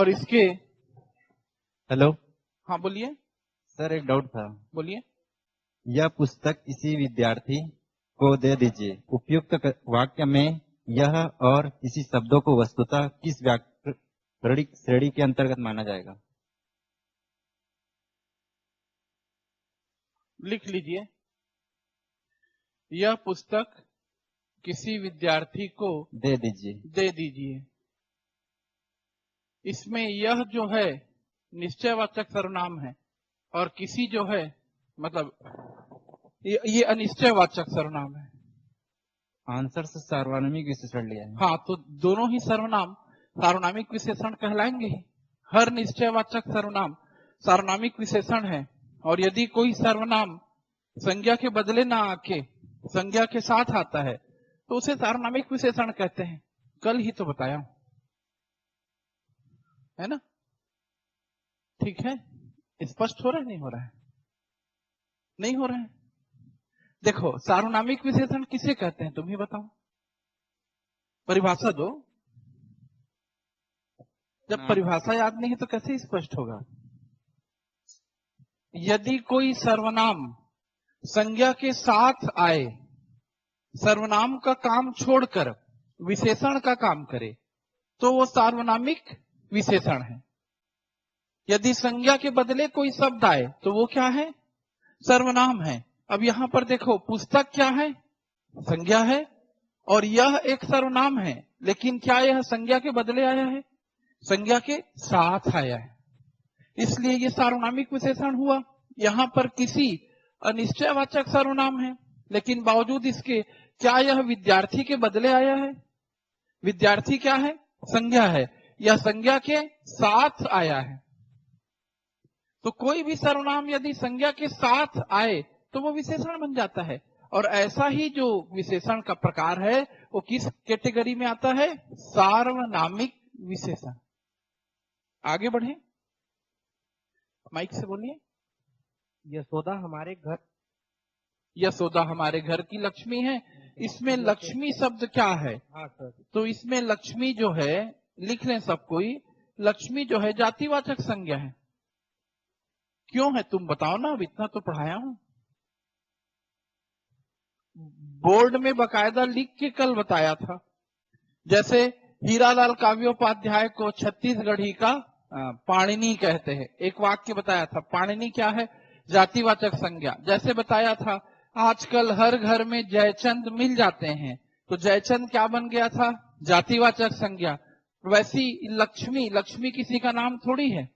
और इसके हेलो हाँ बोलिए सर, एक डाउट था। बोलिए। यह पुस्तक किसी विद्यार्थी को दे दीजिए। उपयुक्त वाक्य में यह और किसी शब्दों को वस्तुतः किस व्याकरणिक श्रेणी के अंतर्गत माना जाएगा? लिख लीजिए, यह पुस्तक किसी विद्यार्थी को दे दीजिए। दे दीजिए। इसमें यह जो है निश्चयवाचक सर्वनाम है और किसी जो है मतलब ये अनिश्चयवाचक सर्वनाम है। आंसर से सार्वनामिक विशेषण लिया है। हाँ, तो दोनों ही सर्वनाम सार्वनामिक विशेषण कहलाएंगे ही। हर निश्चयवाचक सर्वनाम सार्वनामिक विशेषण है। और यदि कोई सर्वनाम संज्ञा के बदले ना आके संज्ञा के साथ आता है तो उसे सार्वनामिक विशेषण कहते हैं। कल ही तो बताया हूं, है ना? ठीक है, स्पष्ट हो रहा है नहीं हो रहा है? नहीं हो रहा है। देखो, सार्वनामिक विशेषण किसे कहते हैं तुम ही बताओ, परिभाषा दो। जब परिभाषा याद नहीं है तो कैसे स्पष्ट होगा? यदि कोई सर्वनाम संज्ञा के साथ आए, सर्वनाम का काम छोड़कर विशेषण का काम करे, तो वो सार्वनामिक विशेषण है। यदि संज्ञा के बदले कोई शब्द आए तो वो क्या है? सर्वनाम है। अब यहां पर देखो, पुस्तक क्या है? संज्ञा है। और यह एक सर्वनाम है, लेकिन क्या यह संज्ञा के बदले आया है? संज्ञा के साथ आया है, इसलिए यह सार्वनामिक विशेषण हुआ। यहां पर किसी अनिश्चयवाचक सर्वनाम है, लेकिन बावजूद इसके क्या यह विद्यार्थी के बदले आया है? विद्यार्थी क्या है? संज्ञा है। यह संज्ञा के साथ आया है। तो कोई भी सर्वनाम यदि संज्ञा के साथ आए तो वो विशेषण बन जाता है। और ऐसा ही जो विशेषण का प्रकार है वो किस कैटेगरी में आता है? सार्वनामिक विशेषण। आगे बढ़े, माइक से बोलिए। यशोदा हमारे घर, यशोदा हमारे घर की लक्ष्मी है। इसमें लक्ष्मी शब्द क्या है? हाँ सर। तो इसमें लक्ष्मी जो है, लिख लें सब कोई, लक्ष्मी जो है जातिवाचक संज्ञा है। क्यों है तुम बताओ ना, अब इतना तो पढ़ाया हूं। बोर्ड में बकायदा लिख के कल बताया था। जैसे हीरालाल काव्योपाध्याय को छत्तीसगढ़ी का पाणिनि कहते हैं, एक वाक्य बताया था। पाणिनि क्या है? जातिवाचक संज्ञा। जैसे बताया था आजकल हर घर में जयचंद मिल जाते हैं, तो जयचंद क्या बन गया था? जातिवाचक संज्ञा। वैसी लक्ष्मी, लक्ष्मी किसी का नाम थोड़ी है।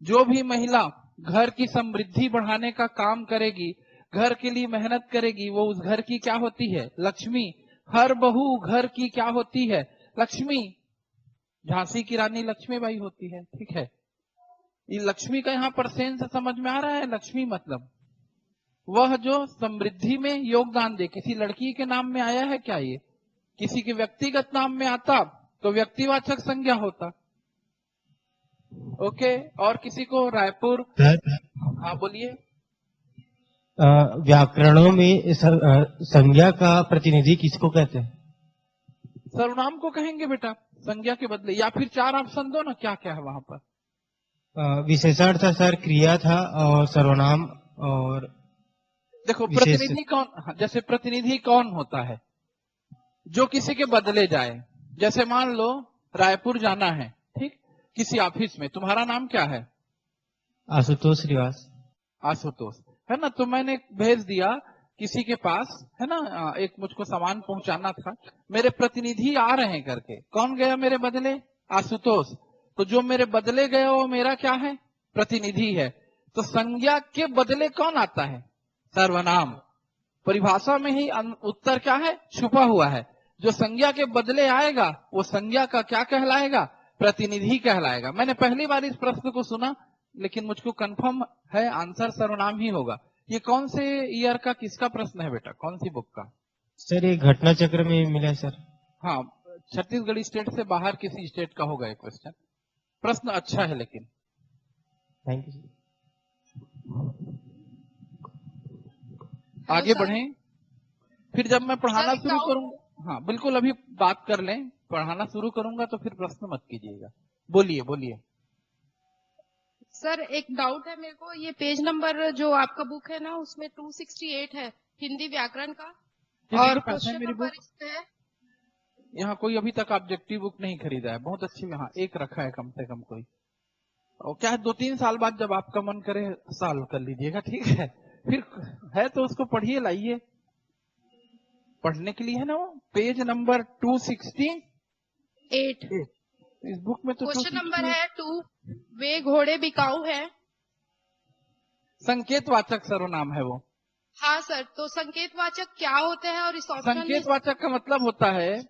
जो भी महिला घर की समृद्धि बढ़ाने का काम करेगी, घर के लिए मेहनत करेगी, वो उस घर की क्या होती है? लक्ष्मी। हर बहू घर की क्या होती है? लक्ष्मी। झांसी की रानी लक्ष्मीबाई होती है, ठीक है। ये लक्ष्मी का यहाँ पर सेंस समझ में आ रहा है? लक्ष्मी मतलब वह जो समृद्धि में योगदान दे। किसी लड़की के नाम में आया है क्या? ये किसी के व्यक्तिगत नाम में आता तो व्यक्तिवाचक संज्ञा होता। ओके, और किसी को रायपुर? हाँ बोलिए। व्याकरणों में संज्ञा का प्रतिनिधि किसको कहते हैं? सर्वनाम को कहेंगे बेटा संज्ञा के बदले। या फिर चार ऑप्शन दो ना, क्या क्या है वहां पर? विशेषण था सर, क्रिया था और सर्वनाम और देखो प्रतिनिधि कौन, जैसे प्रतिनिधि कौन होता है? जो किसी के बदले जाए। जैसे मान लो रायपुर जाना है, ठीक, किसी ऑफिस में। तुम्हारा नाम क्या है? आशुतोष श्रीवास। आशुतोष, है ना? तो मैंने भेज दिया किसी के पास, है ना, एक मुझको सामान पहुंचाना था, मेरे प्रतिनिधि आ रहे हैं करके। कौन गया मेरे बदले? आशुतोष। तो जो मेरे बदले गया वो मेरा क्या है? प्रतिनिधि है। तो संज्ञा के बदले कौन आता है? सर्वनाम। परिभाषा में ही उत्तर क्या है? छुपा हुआ है। जो संज्ञा के बदले आएगा वो संज्ञा का क्या कहलाएगा? प्रतिनिधि कहलाएगा। मैंने पहली बार इस प्रश्न को सुना, लेकिन मुझको कंफर्म है आंसर सर्वनाम ही होगा। ये कौन से ईयर का किसका प्रश्न है बेटा? कौन सी बुक का? सर ये घटना चक्र में मिला है सर। हाँ, छत्तीसगढ़ स्टेट से बाहर किसी स्टेट का होगा ये क्वेश्चन। प्रश्न अच्छा है लेकिन। Thank you. आगे बढ़ें। फिर जब मैं पढ़ाना शुरू करूंगा, हाँ बिल्कुल, अभी बात कर लें। पढ़ाना शुरू करूंगा तो फिर प्रश्न मत कीजिएगा। बोलिए बोलिए। सर एक डाउट है मेरे को, ये पेज नंबर जो आपका बुक है ना उसमें 268 है हिंदी व्याकरण का, किसी और के पास है क्वेश्चन मेरी नंबर बुक? इसमें है। यहाँ कोई अभी तक ऑब्जेक्टिव बुक नहीं खरीदा है, बहुत अच्छी, यहाँ एक रखा है कम से कम कोई। और क्या है, 2-3 साल बाद जब आपका मन करे साल कर लीजिएगा, ठीक है। फिर है तो उसको पढ़िए, लाइए पढ़ने के लिए, है ना वो पेज नंबर 268। 8 इस बुक में तो क्वेश्चन नंबर 268 है 2, वे घोड़े बिकाऊ है। संकेतवाचक सर्वनाम है वो। हाँ सर, तो संकेतवाचक क्या होते हैं और इस ऑप्शन में? संकेतवाचक का मतलब होता है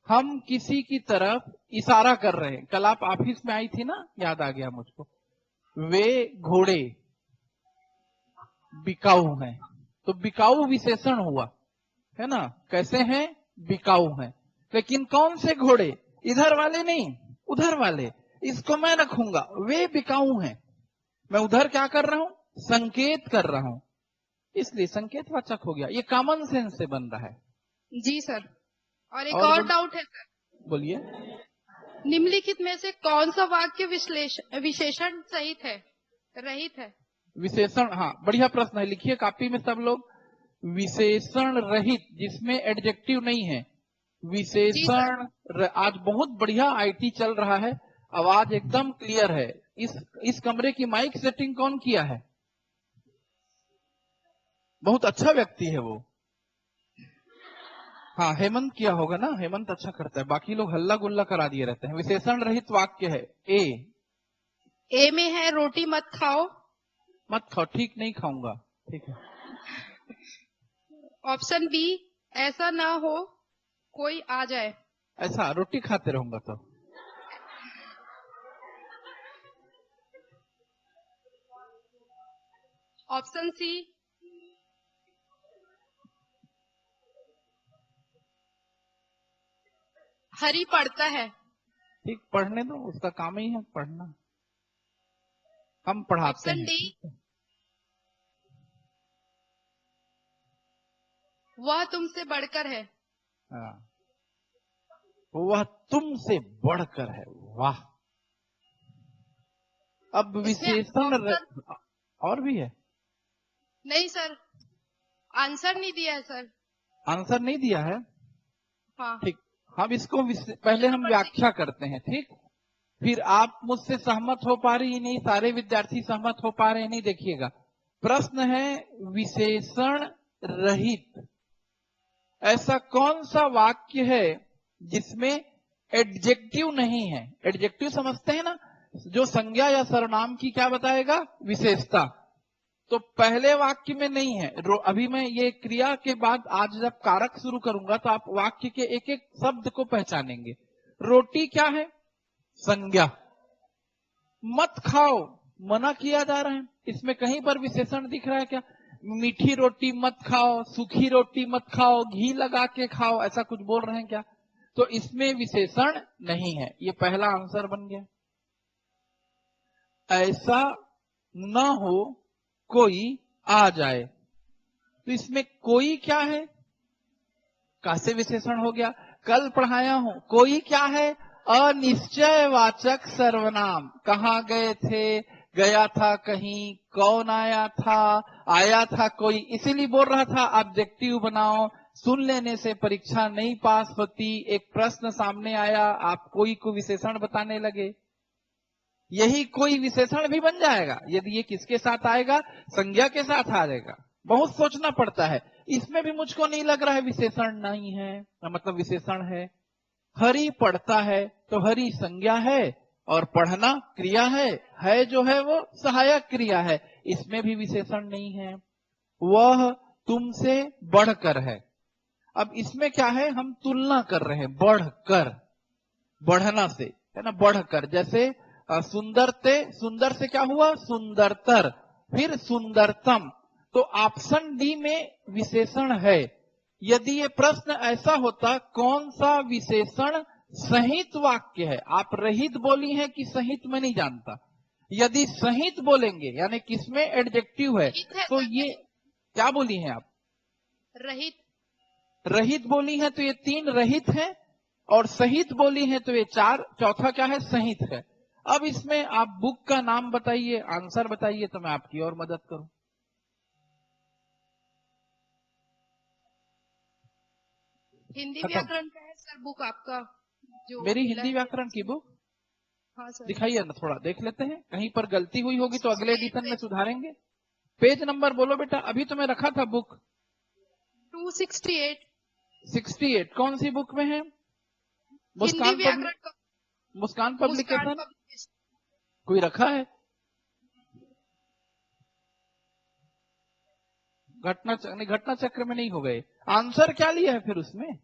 हम किसी की तरफ इशारा कर रहे हैं। कल आप ऑफिस में आई थी ना, याद आ गया मुझको। वे घोड़े बिकाऊ हैं, तो बिकाऊ विशेषण हुआ, है ना। कैसे हैं? बिकाऊ हैं। लेकिन कौन से घोड़े? इधर वाले नहीं, उधर वाले। इसको मैं रखूंगा, वे बिकाऊ हैं। मैं उधर क्या कर रहा हूं? संकेत कर रहा हूं, इसलिए संकेतवाचक हो गया। ये कॉमन सेंस से बन रहा है। जी सर। और एक और और डाउट है सर, बोलिए। निम्नलिखित में से कौन सा वाक्य विशेषण सहित है, रहित है? विशेषण, हाँ बढ़िया प्रश्न है, लिखिए कॉपी में सब लोग। विशेषण रहित, जिसमें एडजेक्टिव नहीं है। विशेषण आज बहुत बढ़िया आईटी चल रहा है, आवाज एकदम क्लियर है। इस कमरे की माइक सेटिंग कौन किया है? बहुत अच्छा व्यक्ति है वो। हाँ, हेमंत किया होगा ना, हेमंत अच्छा करता है, बाकी लोग हल्ला गुल्ला करा दिए रहते हैं। विशेषण रहित वाक्य है ए में है रोटी मत खाओ। मत खाओ, ठीक नहीं खाऊंगा, ठीक है। ऑप्शन बी, ऐसा ना हो कोई आ जाए। ऐसा रोटी खाते रहूंगा तो। ऑप्शन सी, हरी पढ़ता है। ठीक, पढ़ने दो, उसका काम ही है पढ़ना, हम पढ़ाते ऑप्शन हैं। डी, वह तुमसे बढ़कर है। हाँ, वह तुमसे बढ़कर है, वाह। अब विशेषण और भी है? नहीं सर, आंसर नहीं दिया है सर। आंसर नहीं दिया है? हाँ ठीक, हम इसको पहले हम व्याख्या करते हैं, ठीक। फिर आप मुझसे सहमत हो पा रही नहीं, सारे विद्यार्थी सहमत हो पा रहे नहीं, देखिएगा। प्रश्न है विशेषण रहित ऐसा कौन सा वाक्य है जिसमें एडजेक्टिव नहीं है? एडजेक्टिव समझते हैं ना, जो संज्ञा या सर्वनाम की क्या बताएगा? विशेषता। तो पहले वाक्य में नहीं है। अभी मैं ये क्रिया के बाद आज जब कारक शुरू करूंगा तो आप वाक्य के एक एक शब्द को पहचानेंगे। रोटी क्या है? संज्ञा। मत खाओ, मना किया जा रहा है, इसमें कहीं पर विशेषण दिख रहा है क्या? मीठी रोटी मत खाओ, सूखी रोटी मत खाओ, घी लगा के खाओ, ऐसा कुछ बोल रहे हैं क्या? तो इसमें विशेषण नहीं है, ये पहला आंसर बन गया। ऐसा न हो कोई आ जाए, तो इसमें कोई क्या है? कैसे विशेषण हो गया? कल पढ़ाया हूं, कोई क्या है? अनिश्चयवाचक सर्वनाम। कहाँ गए थे? गया था कहीं। कौन आया था? आया था कोई। इसीलिए बोल रहा था ऑब्जेक्टिव बनाओ, सुन लेने से परीक्षा नहीं पास होती। एक प्रश्न सामने आया, आप कोई को विशेषण बताने लगे, यही कोई विशेषण भी बन जाएगा यदि ये किसके साथ आएगा? संज्ञा के साथ आ जाएगा। बहुत सोचना पड़ता है। इसमें भी मुझको नहीं लग रहा है विशेषण नहीं है, मतलब विशेषण है। हरि पढ़ता है तो हरि संज्ञा है और पढ़ना क्रिया है जो है वो सहायक क्रिया है, इसमें भी विशेषण नहीं है। वह तुमसे बढ़कर है। अब इसमें क्या है? हम तुलना कर रहे हैं, बढ़कर, बढ़ना से, है ना, बढ़कर। जैसे सुंदरते, सुंदर से क्या हुआ? सुंदरतर, फिर सुंदरतम। तो ऑप्शन डी में विशेषण है। यदि ये प्रश्न ऐसा होता कौन सा विशेषण सहित वाक्य है, आप रहित बोली हैं कि सहित में नहीं जानता। यदि सहित बोलेंगे यानी किसमें एडजेक्टिव है, तो ये क्या बोली हैं आप? रहित। रहित बोली है तो ये 3 रहित है, और सहित बोली है तो ये 4, चौथा क्या है? सहित है। अब इसमें आप बुक का नाम बताइए, आंसर बताइए, तो मैं आपकी और मदद करूं। हिंदी खत्म। व्याकरण का है सर बुक आपका जो मेरी मिला हिंदी है। व्याकरण की बुक हाँ सर। दिखाइए ना, थोड़ा देख लेते हैं, कहीं पर गलती हुई होगी तो अगले एडिशन में सुधारेंगे। पेज नंबर बोलो बेटा, अभी तो मैं रखा था बुक 268 68। कौन सी बुक में है? हिंदी मुस्कान व्याकरण का मुस्कान मुस्कान पब्लिकेशन पब्लिकेशन। कोई रखा है? घटना चक्र में नहीं हो गए। आंसर क्या लिया है फिर उसमें?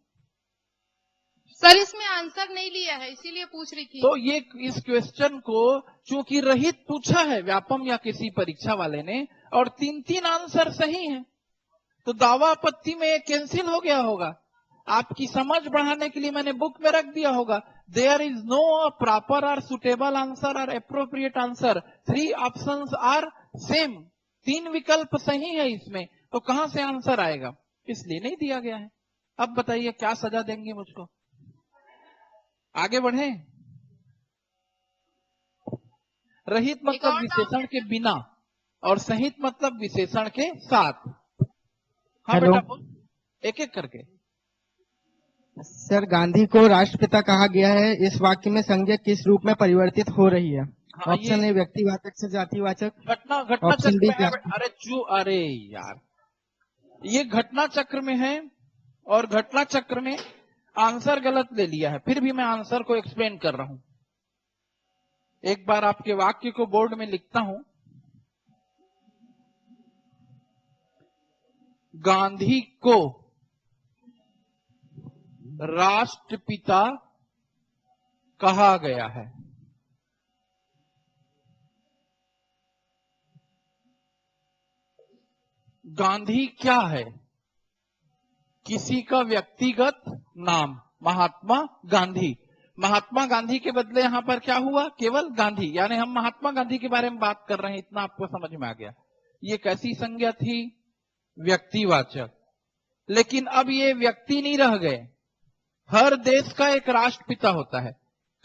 सर इसमें आंसर नहीं लिया है इसीलिए पूछ रही थी। तो ये इस क्वेश्चन को चूंकि रहित पूछा है व्यापम या किसी परीक्षा वाले ने, और 3-3 आंसर सही हैं, तो दावा आपत्ति में ये कैंसिल हो गया होगा। आपकी समझ बढ़ाने के लिए मैंने बुक में रख दिया होगा, देयर इज नो प्रॉपर और सुटेबल आंसर और appropriate answer, 3 options are same. 3 विकल्प सही है इसमें, तो कहां से आंसर आएगा? इसलिए नहीं दिया गया है। अब बताइए क्या सजा देंगे मुझको? आगे बढ़े। रहित एक मतलब और डाउट विशेषण है के सर। बिना और सहित मतलब विशेषण के साथ। हाँ हेलो बेटा बोल, एक एक करके। सर, गांधी को राष्ट्रपिता कहा गया है, इस वाक्य में संज्ञा किस रूप में परिवर्तित हो रही है? हाँ ये ऑप्शन ए व्यक्तिवाचक से जातिवाचक, घटना ऑप्शन चक्र बी में है बेटा। अरे यार, ये घटना चक्र में है और घटना चक्र में आंसर गलत ले लिया है। फिर भी मैं आंसर को एक्सप्लेन कर रहा हूं। एक बार आपके वाक्य को बोर्ड में लिखता हूं। गांधी को राष्ट्रपिता कहा गया है। गांधी क्या है? किसी का व्यक्तिगत नाम, महात्मा गांधी। महात्मा गांधी के बदले यहां पर क्या हुआ? केवल गांधी, यानी हम महात्मा गांधी के बारे में बात कर रहे हैं, इतना आपको समझ में आ गया। ये कैसी संज्ञा थी? व्यक्तिवाचक। लेकिन अब ये व्यक्ति नहीं रह गए। हर देश का एक राष्ट्रपिता होता है,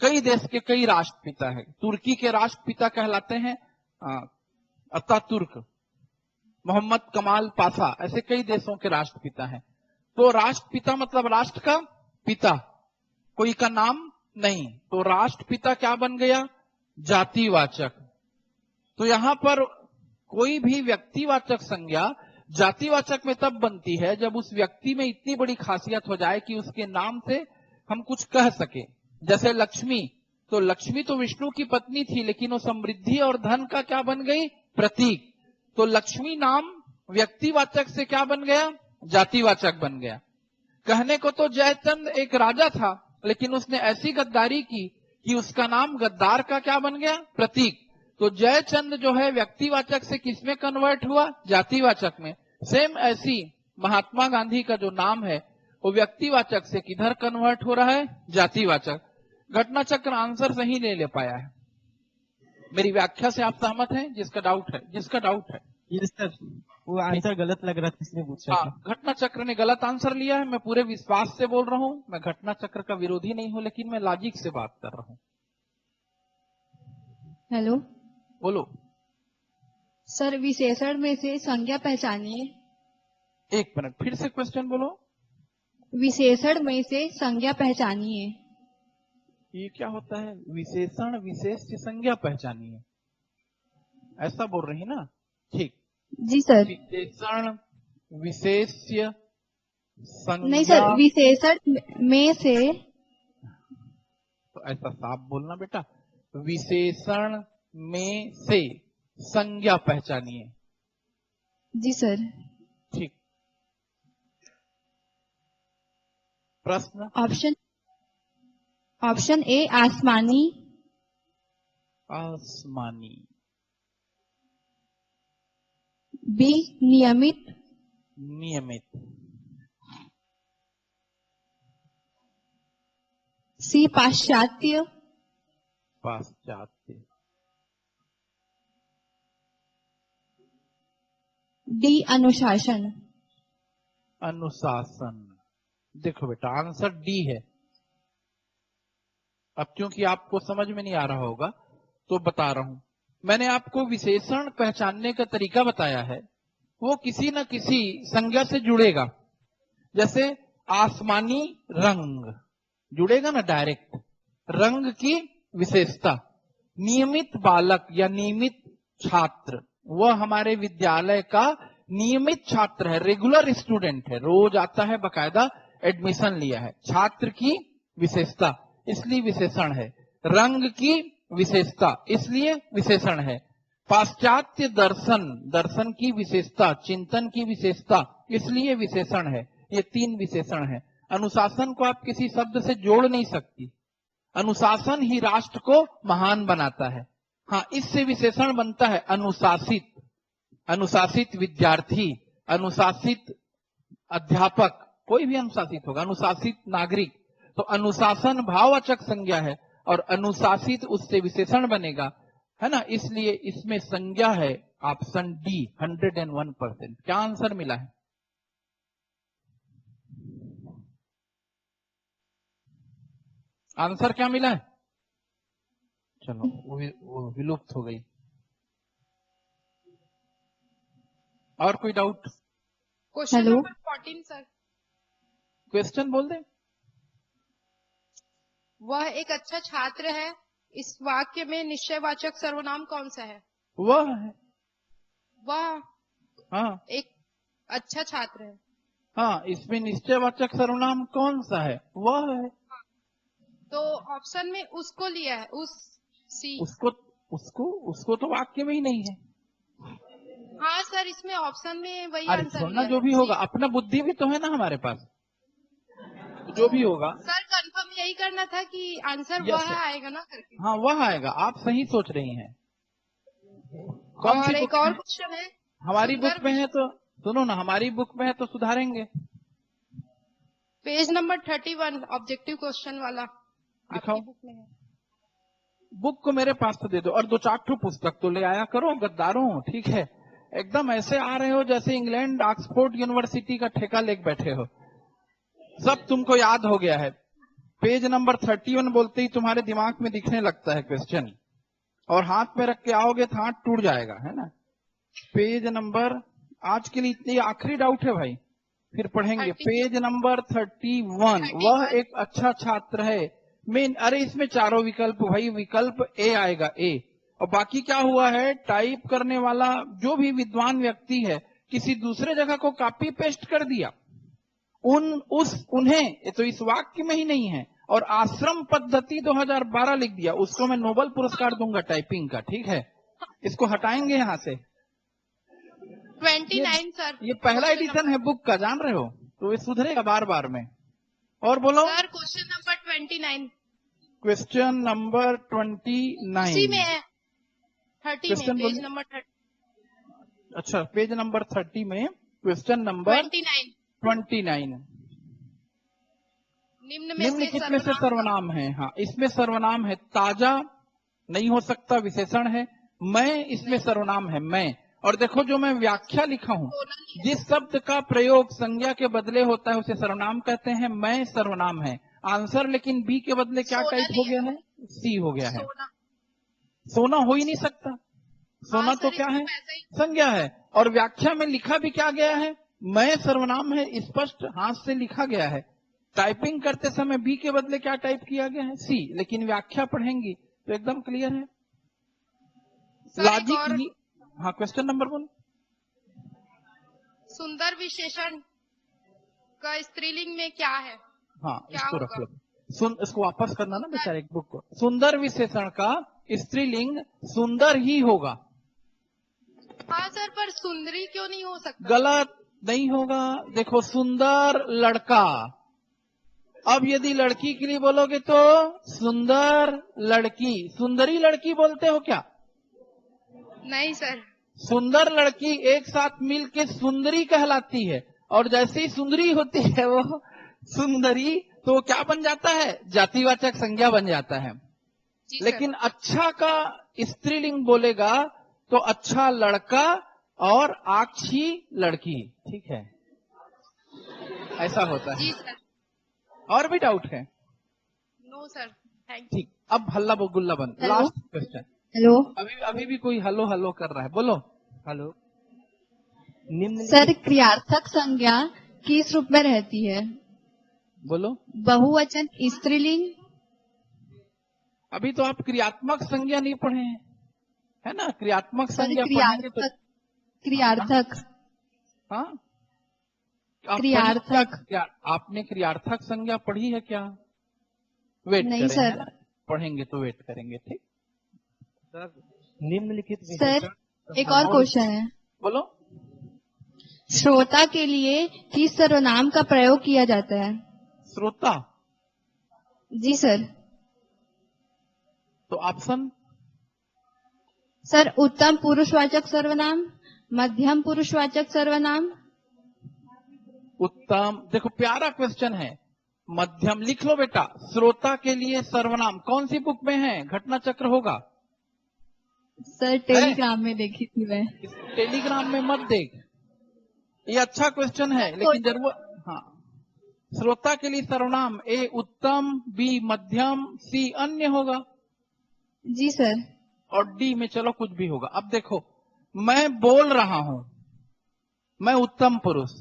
कई देश के कई राष्ट्रपिता है। तुर्की के राष्ट्रपिता कहलाते हैं अतातुर्क, मोहम्मद कमाल पाशा, ऐसे कई देशों के राष्ट्रपिता हैं। तो राष्ट्रपिता मतलब राष्ट्र का पिता, कोई का नाम नहीं। तो राष्ट्रपिता क्या बन गया? जातिवाचक। तो यहां पर कोई भी व्यक्तिवाचक संज्ञा जातिवाचक में तब बनती है जब उस व्यक्ति में इतनी बड़ी खासियत हो जाए कि उसके नाम से हम कुछ कह सके। जैसे लक्ष्मी, तो लक्ष्मी तो विष्णु की पत्नी थी, लेकिन वो समृद्धि और धन का क्या बन गई? प्रतीक। तो लक्ष्मी नाम व्यक्तिवाचक से क्या बन गया? जातिवाचक बन गया। कहने को तो जयचंद एक राजा था, लेकिन उसने ऐसी गद्दारी की कि उसका नाम गद्दार का क्या बन गया? प्रतीक। तो जयचंद जो है व्यक्तिवाचक से किसमें कन्वर्ट हुआ? जातिवाचक में। सेम ऐसी महात्मा गांधी का जो नाम है वो व्यक्तिवाचक से किधर कन्वर्ट हो रहा है? जातिवाचक। घटना चक्र आंसर सही नहीं ले पाया है। मेरी व्याख्या से आप सहमत हैं? जिसका डाउट है यस सर, वो आंसर गलत लग रहा था इसलिए पूछ रहा हाँ, था। घटना चक्र ने गलत आंसर लिया है। मैं पूरे विश्वास से बोल रहा हूं, मैं घटना चक्र का विरोधी नहीं हूं, लेकिन मैं लॉजिक से बात कर रहा हूं। हेलो बोलो। सर, विशेषण में से संज्ञा पहचानिए। एक मिनट, फिर से क्वेश्चन बोलो। विशेषण में से संज्ञा पहचानिए। ये क्या होता है? विशेषण विशेष की संज्ञा पहचानिए, ऐसा बोल रही ना? ठीक। जी सर। विशेषण विशेष्य नहीं संज्ञा, सर, विशेषण में से। तो ऐसा साफ बोलना बेटा। विशेषण में से संज्ञा पहचानिए। जी सर। ठीक। प्रश्न? ऑप्शन ए आसमानी, आसमानी, बी नियमित, नियमित, सी पाश्चात्य, पाश्चात्य, डी अनुशासन। अनुशासन। देखो बेटा, आंसर डी है। अब क्योंकि आपको समझ में नहीं आ रहा होगा, तो बता रहा हूं। मैंने आपको विशेषण पहचानने का तरीका बताया है, वो किसी न किसी संज्ञा से जुड़ेगा। जैसे आसमानी रंग जुड़ेगा ना डायरेक्ट, रंग की विशेषता। नियमित बालक या नियमित छात्र, वह हमारे विद्यालय का नियमित छात्र है, रेगुलर स्टूडेंट है, रोज आता है, बकायदा एडमिशन लिया है। छात्र की विशेषता, इसलिए विशेषण है। रंग की विशेषता, इसलिए विशेषण है। पाश्चात्य दर्शन, दर्शन की विशेषता, चिंतन की विशेषता, इसलिए विशेषण है। ये 3 विशेषण है। अनुशासन को आप किसी शब्द से जोड़ नहीं सकती। अनुशासन ही राष्ट्र को महान बनाता है। हाँ, इससे विशेषण बनता है अनुशासित, अनुशासित विद्यार्थी, अनुशासित अध्यापक, कोई भी अनुशासित होगा, अनुशासित नागरिक। तो अनुशासन भाववाचक संज्ञा है और अनुशासित उससे विशेषण बनेगा, है ना। इसलिए इसमें संज्ञा है ऑप्शन डी 101%। क्या आंसर मिला है? आंसर क्या मिला है? चलो, वो विलुप्त हो गई। और कोई doubt? Question hello. Number 14 sir. Question बोल दे। वह एक अच्छा छात्र है, इस वाक्य में निश्चयवाचक सर्वनाम कौन सा है? वह है। वह हाँ एक अच्छा छात्र है। हाँ, इसमें निश्चयवाचक सर्वनाम कौन सा है? वह है। तो ऑप्शन में उसको लिया है, उस सी। उसको उसको उसको तो वाक्य में ही नहीं है। हाँ सर, इसमें ऑप्शन में वही अरे आंसर छोड़ना, लिया जो है, भी सी। होगा, अपना बुद्धि भी तो है ना हमारे पास, जो भी होगा। सर कंफर्म यही करना था कि आंसर यस वह आएगा ना करके। हाँ, वह आएगा। आप सही सोच रही हैं। कौन और सी एक बुक और में? क्वेश्चन है। हमारी सुंदर बुक में है तो सुनो ना, हमारी बुक में है तो सुधारेंगे। पेज नंबर 31 ऑब्जेक्टिव क्वेश्चन वाला दिखाओ। आपकी बुक में है। बुक को मेरे पास तो दे दो, और 2-4 ठो पुस्तक तो ले आया करो गद्दारों, ठीक है। एकदम ऐसे आ रहे हो जैसे इंग्लैंड ऑक्सफोर्ड यूनिवर्सिटी का ठेका लेके बैठे हो। सब तुमको याद हो गया है। पेज नंबर 31 बोलते ही तुम्हारे दिमाग में दिखने लगता है क्वेश्चन, और हाथ में रख के आओगे तो हाथ टूट जाएगा, है ना। पेज नंबर, आज के लिए इतनी आखिरी डाउट है भाई, फिर पढ़ेंगे। 30 पेज नंबर 31। वह एक अच्छा छात्र है। मेन, अरे इसमें चारों विकल्प भाई, विकल्प ए आएगा, ए। और बाकी क्या हुआ है, टाइप करने वाला जो भी विद्वान व्यक्ति है, किसी दूसरे जगह को कॉपी पेस्ट कर दिया, उन्हें, ये तो इस वाक्य में ही नहीं है, और आश्रम पद्धति 2012 लिख दिया, उसको मैं नोबेल पुरस्कार दूंगा टाइपिंग का, ठीक है। इसको हटाएंगे यहां से। 29 सर। ये पहला एडिशन है बुक का, जान रहे हो, तो ये सुधरेगा बार बार में। और बोलो। Sir question number 29 question number उसी 29 में है, 30 में, क्वेश्चन पेज बोलिए। नंबर 30। अच्छा, पेज नंबर 30 में क्वेश्चन नंबर 29 29। निम्न में निम्नलिखित में से सर्वनाम सर्वनाम है। हाँ, इसमें सर्वनाम है। ताजा नहीं हो सकता, विशेषण है। मैं, इसमें सर्वनाम है मैं। और देखो जो मैं व्याख्या लिखा हूं, सोना नहीं है। जिस शब्द का प्रयोग संज्ञा के बदले होता है उसे सर्वनाम कहते हैं। मैं सर्वनाम है। आंसर लेकिन बी के बदले क्या सोना टाइप नहीं हो गया है? सी हो गया है। सोना। सोना हो ही नहीं सकता। सोना हाँ तो सर, क्या है? इसमें ऐसा ही। संज्ञा है। और व्याख्या में लिखा भी क्या गया है? मैं सर्वनाम है, स्पष्ट हाथ से लिखा गया है। टाइपिंग करते समय बी के बदले क्या टाइप किया गया है? सी। लेकिन व्याख्या पढ़ेंगी तो एकदम क्लियर है। सर एक लॉजिक और, ही। हाँ, क्वेश्चन नंबर 1। सुंदर विशेषण का स्त्रीलिंग में क्या है? हाँ, क्या इसको रख होगा? लो। इसको वापस करना ना बेचारे बुक को। सुंदर विशेषण का स्त्रीलिंग सुंदर ही होगा। हाँ सर, पर सुंदरी क्यों नहीं हो सकता? गलत नहीं होगा। देखो, सुंदर लड़का। अब यदि लड़की के लिए बोलोगे तो सुंदर लड़की। सुंदरी लड़की बोलते हो क्या? नहीं सर। सुंदर लड़की एक साथ मिलके सुंदरी कहलाती है, और जैसे ही सुंदरी होती है वो सुंदरी, तो क्या बन जाता है? जातिवाचक संज्ञा बन जाता है। जी सर। लेकिन अच्छा का स्त्रीलिंग बोलेगा तो अच्छा लड़का और आक्षी लड़की, ठीक है, ऐसा होता जी है। सर। और भी डाउट है? No sir, thank you. ठीक, अब हल्ला गुल्ला बंद। हेलो। Last question. हेलो अभी अभी भी कोई हलो हलो कर रहा है, बोलो। हेलो। निम्न सर, क्रियार्थक संज्ञा किस रूप में रहती है? बोलो। बहुवचन, स्त्रीलिंग? अभी तो आप क्रियात्मक संज्ञा नहीं पढ़े हैं, है ना? क्रियात्मक सर, संज्ञा पढ़ेंगे तो क्रियार्थक हाँ, आप पढ़ी क्रियार्थक। क्या? आपने क्रियार्थक संज्ञा पढ़ी है क्या? वेट नहीं करें, सर। है ना? पढ़ेंगे तो वेट करेंगे, ठीक। सर, निम्नलिखित सर, विशेषण एक और क्वेश्चन है। बोलो। श्रोता के लिए किस सर्वनाम का प्रयोग किया जाता है? श्रोता, जी सर। तो ऑप्शन। सर, उत्तम पुरुषवाचक सर्वनाम, मध्यम पुरुषवाचक सर्वनाम। उत्तम, देखो प्यारा क्वेश्चन है। मध्यम लिख लो बेटा। श्रोता के लिए सर्वनाम कौन सी बुक में है? घटना चक्र होगा। सर, टेलीग्राम में देखी थी मैं। इस टेलीग्राम में मत देख। ये अच्छा क्वेश्चन है, लेकिन जरूर हाँ। श्रोता के लिए सर्वनाम ए उत्तम, बी मध्यम, सी अन्य होगा, जी सर। और डी में चलो कुछ भी होगा। अब देखो, मैं बोल रहा हूं, मैं उत्तम पुरुष।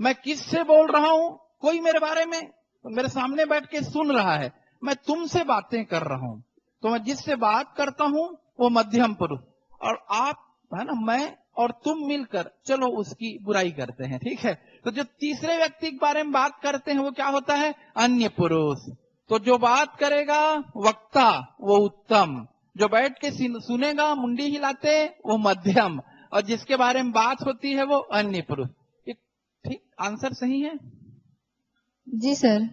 मैं किससे बोल रहा हूं? कोई मेरे बारे में मेरे सामने बैठ के सुन रहा है। मैं तुमसे बातें कर रहा हूं, तो मैं जिससे बात करता हूं वो मध्यम पुरुष। और आप, है ना, मैं और तुम मिलकर चलो उसकी बुराई करते हैं, ठीक है? तो जो तीसरे व्यक्ति के बारे में बात करते हैं वो क्या होता है? अन्य पुरुष। तो जो बात करेगा वक्ता वो उत्तम, जो बैठ के सुनेगा मुंडी हिलाते वो मध्यम, और जिसके बारे में बात होती है वो अन्य पुरुष। ठीक आंसर सही है? जी sir.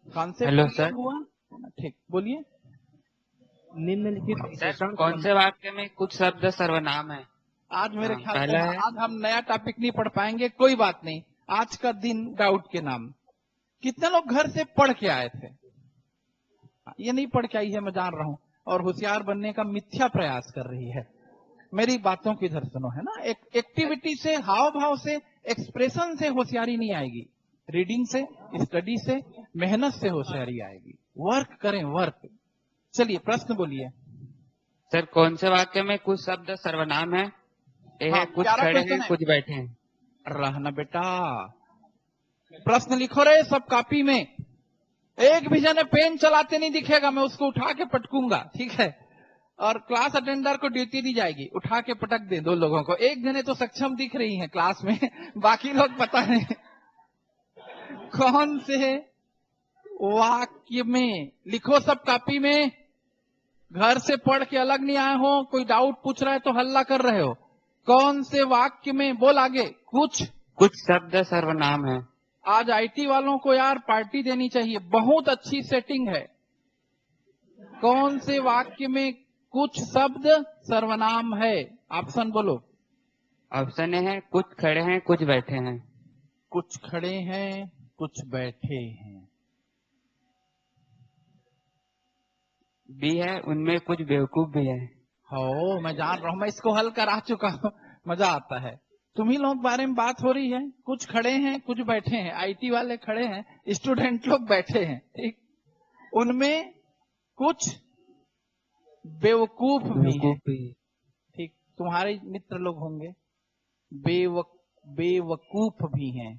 Concept hello clear sir. हुआ? ठीक, बोलिए। निम्नलिखित सर, विशेषण कौन से वाक्य में कुछ शब्द सर्वनाम है? आज मेरे ख्याल से पहला है। आज हम नया टॉपिक नहीं पढ़ पाएंगे, कोई बात नहीं। आज का दिन डाउट के नाम। कितने लोग घर से पढ़ के आए थे? ये नहीं पढ़ के आई है, मैं जान रहा हूं, और होशियार बनने का मिथ्या प्रयास कर रही है। मेरी बातों की इधर सुनो, है ना? एक एक्टिविटी से, हाव भाव से, एक्सप्रेशन से होशियारी नहीं आएगी। रीडिंग से, स्टडी से, मेहनत से होशियारी आएगी। वर्क करें, वर्क। चलिए प्रश्न बोलिए। सर, कौन से वाक्य में कुछ शब्द सर्वनाम है? ए हाँ, है कुछ प्यारा खड़े क्वेश्चन हैं है। कुछ बैठे हैं। रहना बेटा, प्रश्न लिखो रे सब कॉपी में। एक भी जने पेन चलाते नहीं दिखेगा, मैं उसको उठा के पटकूंगा, ठीक है? और क्लास अटेंडर को ड्यूटी दी जाएगी, उठा के पटक दे दो लोगों को। एक जने तो सक्षम दिख रही हैं क्लास में, बाकी लोग पता नहीं कौन से वाक्य में। लिखो सब कॉपी में। घर से पढ़ के अलग नहीं आए हो, कोई डाउट पूछ रहा है तो हल्ला कर रहे हो। कौन से वाक्य में? बोल आगे। कुछ शब्द सर्वनाम है। आज आईटी वालों को यार पार्टी देनी चाहिए, बहुत अच्छी सेटिंग है। कौन से वाक्य में कुछ शब्द सर्वनाम है? ऑप्शन बोलो। ऑप्शन ए है कुछ खड़े हैं कुछ बैठे हैं। कुछ खड़े हैं, कुछ बैठे हैं। बी है उनमें कुछ बेवकूफ भी है। हो, मैं जान रहा हूं, मैं इसको हल करा चुका हूं, मजा आता है। तुम्ही लोग बारे में बात हो रही है। कुछ खड़े हैं कुछ बैठे हैं। आईटी वाले खड़े हैं, स्टूडेंट लोग बैठे हैं, ठीक। उनमें कुछ बेवकूफ भी हैं, ठीक। तुम्हारे मित्र लोग होंगे, बेवकूफ भी हैं।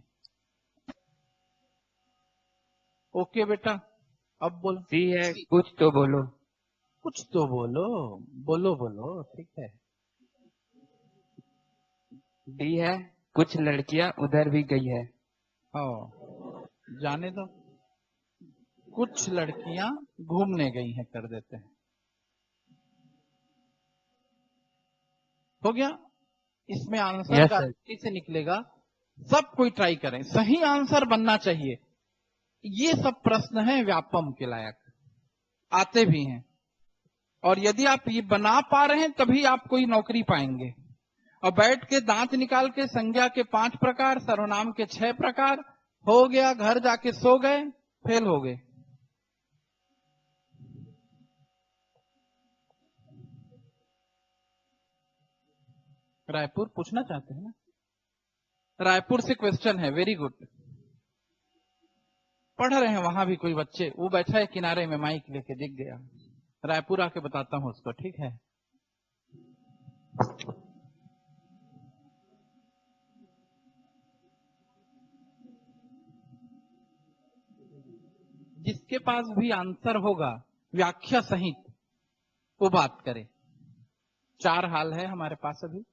ओके बेटा, अब बोल। सी है कुछ तो बोलो। कुछ तो बोलो, बोलो बोलो, ठीक है। डी है कुछ लड़कियां उधर भी गई है। हाँ, जाने दो। कुछ लड़कियां घूमने गई हैं कर देते हैं। हो गया। इसमें आंसर यस सर। गारंटी से निकलेगा। सब कोई ट्राई करें, सही आंसर बनना चाहिए। ये सब प्रश्न हैं व्यापम के लायक, आते भी हैं। और यदि आप ये बना पा रहे हैं तभी आप कोई नौकरी पाएंगे। और बैठ के दांत निकाल के संज्ञा के 5 प्रकार, सर्वनाम के 6 प्रकार, हो गया, घर जाके सो गए, फेल हो गए। रायपुर पूछना चाहते हैं ना? रायपुर से क्वेश्चन है, वेरी गुड। पढ़ रहे हैं वहां भी कोई बच्चे, वो बैठा है किनारे में, माइक लेके दिख गया। रायपुर आके बताता हूं उसको, ठीक है? जिसके पास भी आंसर होगा व्याख्या सहित वो बात करे। 4 हाल है हमारे पास अभी।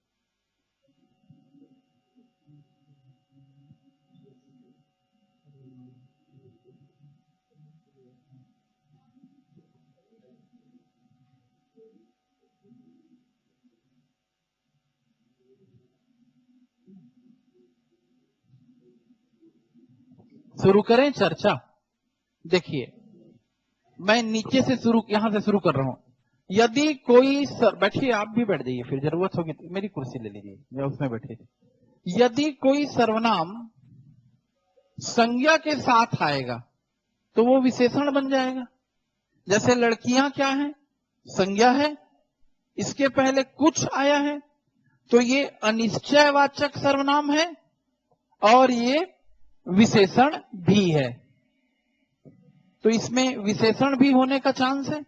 शुरू करें चर्चा। देखिए, मैं नीचे से यहां से शुरू कर रहा हूं। यदि कोई बैठिए, आप भी बैठ जाइए, फिर जरूरत होगी तो मेरी कुर्सी ले लीजिए, या उसमें बैठिए। यदि कोई सर्वनाम संज्ञा के साथ आएगा तो वो विशेषण बन जाएगा। जैसे लड़कियां क्या है, संज्ञा है, इसके पहले कुछ आया है तो ये अनिश्चयवाचक सर्वनाम है और ये विशेषण भी है, तो इसमें विशेषण भी होने का चांस है,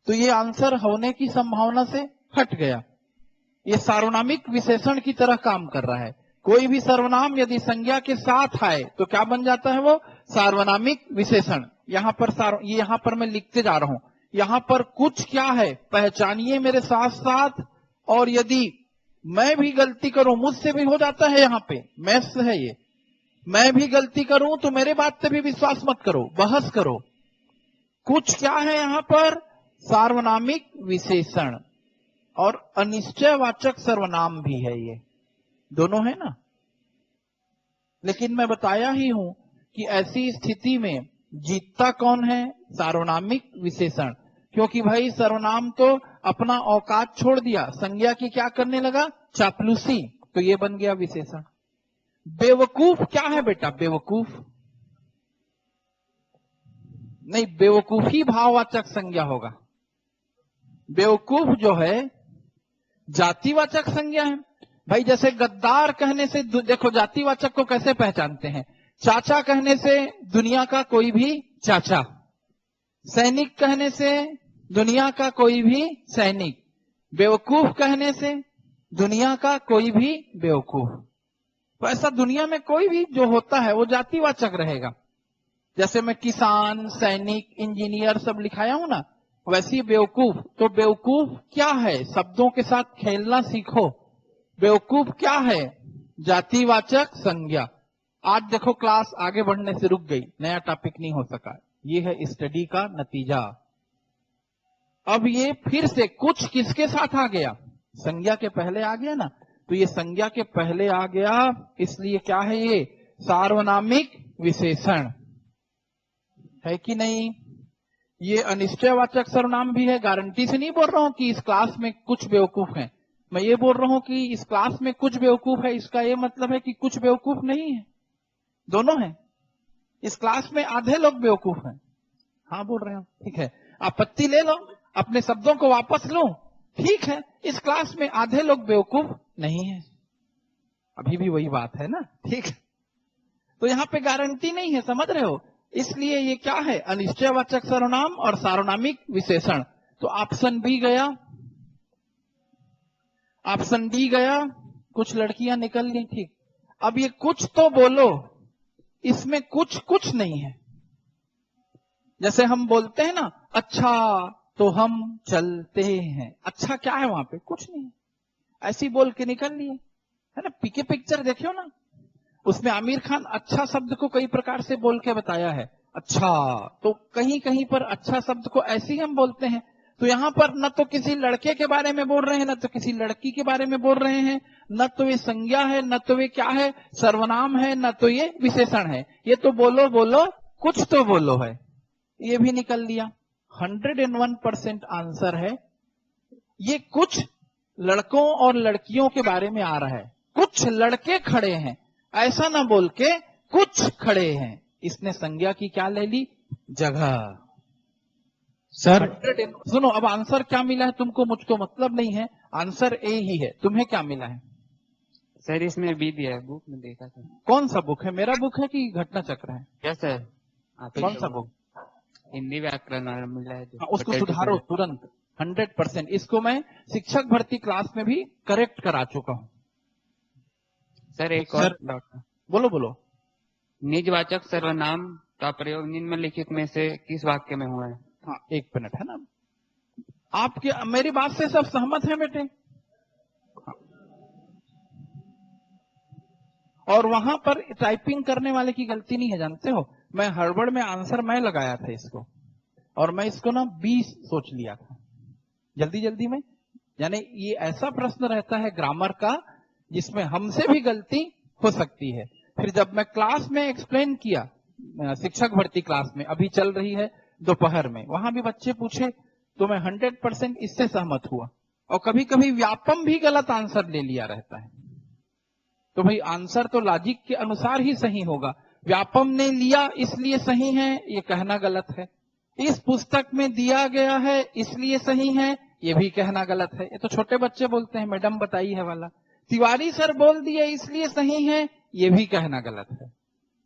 तो ये आंसर होने की संभावना से हट गया। ये सार्वनामिक विशेषण की तरह काम कर रहा है। कोई भी सर्वनाम यदि संज्ञा के साथ आए तो क्या बन जाता है, वो सार्वनामिक विशेषण। यहाँ पर मैं लिखते जा रहा हूं। यहाँ पर कुछ क्या है पहचानिए मेरे साथ साथ, और यदि मैं भी गलती करूं, मुझसे भी हो जाता है, यहाँ पे मैथ्स है ये, मैं भी गलती करूं तो मेरे बात पे भी विश्वास मत करो, बहस करो। कुछ क्या है यहाँ पर, सार्वनामिक विशेषण और अनिश्चयवाचक सर्वनाम भी है, ये दोनों है ना। लेकिन मैं बताया ही हूं कि ऐसी स्थिति में जीतता कौन है, सार्वनामिक विशेषण। क्योंकि भाई सर्वनाम तो अपना औकात छोड़ दिया, संज्ञा की क्या करने लगा, चापलूसी, तो ये बन गया विशेषण। बेवकूफ क्या है बेटा, बेवकूफ नहीं, बेवकूफी भाववाचक संज्ञा होगा। बेवकूफ जो है जातिवाचक संज्ञा है। भाई जैसे गद्दार कहने से देखो जातिवाचक को कैसे पहचानते हैं, चाचा कहने से दुनिया का कोई भी चाचा, सैनिक कहने से दुनिया का कोई भी सैनिक, बेवकूफ कहने से दुनिया का कोई भी बेवकूफ। तो ऐसा दुनिया में कोई भी जो होता है वो जातिवाचक रहेगा। जैसे मैं किसान, सैनिक, इंजीनियर सब लिखाया हूं ना, वैसी बेवकूफ। तो बेवकूफ क्या है, शब्दों के साथ खेलना सीखो। बेवकूफ क्या है, जातिवाचक संज्ञा। आज देखो क्लास आगे बढ़ने से रुक गई, नया टॉपिक नहीं हो सका, ये है स्टडी का नतीजा। अब ये फिर से कुछ किसके साथ आ गया, संज्ञा के पहले आ गया ना, तो ये संज्ञा के पहले आ गया, इसलिए क्या है, ये सार्वनामिक विशेषण है कि नहीं। ये अनिश्चयवाचक सर्वनाम भी है। गारंटी से नहीं बोल रहा हूं कि इस क्लास में कुछ बेवकूफ हैं, मैं ये बोल रहा हूं कि इस क्लास में कुछ बेवकूफ है, इसका ये मतलब है कि कुछ बेवकूफ नहीं है, दोनों है। इस क्लास में आधे लोग बेवकूफ हैं, हाँ बोल रहे हो, ठीक है, आपत्ति ले लो, अपने शब्दों को वापस लो, ठीक है। इस क्लास में आधे लोग बेवकूफ नहीं है, अभी भी वही बात है ना, ठीक है। तो यहां पे गारंटी नहीं है, समझ रहे हो। इसलिए ये क्या है, अनिश्चयवाचक सर्वनाम और सार्वनामिक विशेषण। तो ऑप्शन बी गया, ऑप्शन डी गया, कुछ लड़कियां निकल गई, ठीक। अब ये कुछ तो बोलो, इसमें कुछ कुछ नहीं है। जैसे हम बोलते हैं ना, अच्छा तो हम चलते हैं, अच्छा क्या है वहां पे, कुछ नहीं, ऐसी बोल के निकल लिए, है ना। पीके पिक्चर देखियो ना, उसमें आमिर खान अच्छा शब्द को कई प्रकार से बोल के बताया है, अच्छा। तो कहीं कहीं पर अच्छा शब्द को ऐसे ही हम बोलते हैं। तो यहाँ पर न तो किसी लड़के के बारे में बोल रहे हैं, न तो किसी लड़की के बारे में बोल रहे हैं, न तो ये संज्ञा है, न तो ये क्या है, सर्वनाम है, न तो ये विशेषण है। ये तो बोलो बोलो कुछ तो बोलो है, ये भी निकल लिया। 101% आंसर है। ये कुछ लड़कों और लड़कियों के बारे में आ रहा है, कुछ लड़के खड़े हैं, ऐसा ना बोल के कुछ खड़े हैं। इसने संज्ञा की क्या ले ली, जगह। सर सुनो, अब आंसर क्या मिला है तुमको, मुझको मतलब नहीं है, आंसर ए ही है। तुम्हें क्या मिला है सर? इसमें बी दिया है, बुक में देखा था। कौन सा बुक है, मेरा बुक है कि घटना चक्र है? Yes sir. कौन सा बुक? हिंदी व्याकरण वाला मिला है जो। उसको सुधारो तुरंत, 100%। इसको मैं शिक्षक भर्ती क्लास में भी करेक्ट करा चुका हूं। सर एक सर, और डॉक्टर, बोलो बोलो। निजवाचक सर्वनाम का प्रयोग निम्नलिखित में से किस वाक्य में हुआ है? हाँ, एक मिनट है ना। आपके मेरी बात से सब सहमत हैं बेटे? हाँ। और वहां पर टाइपिंग करने वाले की गलती नहीं है, जानते हो। मैं हड़बड़ में आंसर मैं लगाया था इसको, और मैं इसको ना 20 सोच लिया था जल्दी जल्दी में। यानी ये ऐसा प्रश्न रहता है ग्रामर का जिसमें हमसे भी गलती हो सकती है। फिर जब मैं क्लास में एक्सप्लेन किया, शिक्षक भर्ती क्लास में अभी चल रही है दोपहर में, वहां भी बच्चे पूछे तो मैं 100% इससे सहमत हुआ। और कभी कभी व्यापम भी गलत आंसर ले लिया रहता है, तो भाई आंसर तो लॉजिक के अनुसार ही सही होगा। व्यापम ने लिया इसलिए सही है, ये कहना गलत है। इस पुस्तक में दिया गया है इसलिए सही है, ये भी कहना गलत है। ये तो छोटे बच्चे बोलते हैं, मैडम बताई है वाला। तिवारी सर बोल दिए इसलिए सही है, ये भी कहना गलत है।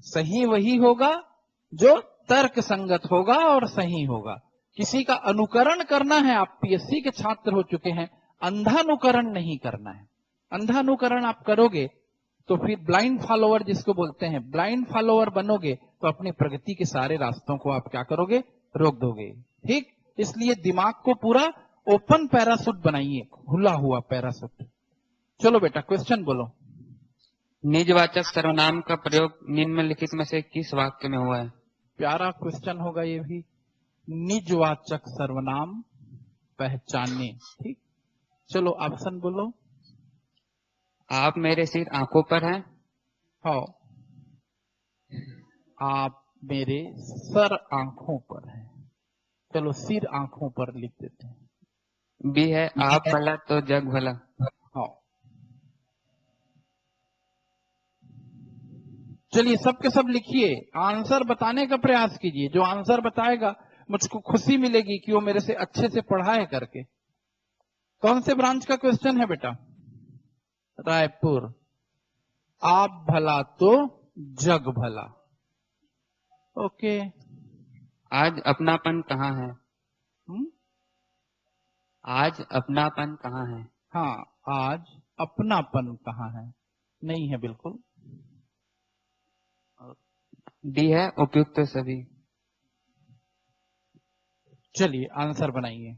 सही वही होगा जो तर्क संगत होगा और सही होगा। किसी का अनुकरण करना है, आप पीएससी के छात्र हो चुके हैं, अंधानुकरण नहीं करना है। अंधानुकरण आप करोगे तो फिर ब्लाइंड फॉलोअर जिसको बोलते हैं, ब्लाइंड फॉलोअर बनोगे तो अपनी प्रगति के सारे रास्तों को आप क्या करोगे, रोक दोगे। ठीक, इसलिए दिमाग को पूरा ओपन पैरासूट बनाइए, खुला हुआ पैरासूट। चलो बेटा क्वेश्चन बोलो। निजवाचक सर्वनाम का प्रयोग निम्नलिखित में से किस वाक्य में हुआ है? प्यारा क्वेश्चन होगा ये भी। निजवाचक सर्वनाम पहचाने। ठीक, चलो ऑप्शन बोलो। आप मेरे सिर आंखों पर हैं। हाँ, आप मेरे सर आंखों पर हैं। चलो सिर आंखों पर लिख देते हैं। बी है आप भला तो जग भला। हाँ, चलिए सबके सब लिखिए, आंसर बताने का प्रयास कीजिए। जो आंसर बताएगा मुझको खुशी मिलेगी कि वो मेरे से अच्छे से पढ़ा है करके। कौन से ब्रांच का क्वेश्चन है बेटा? रायपुर। आप भला तो जग भला। ओके। आज अपनापन कहाँ है? आज अपनापन कहाँ है? हाँ, आज अपनापन कहाँ है? नहीं है बिल्कुल। डी है उपयुक्त सभी। चलिए आंसर बनाइए।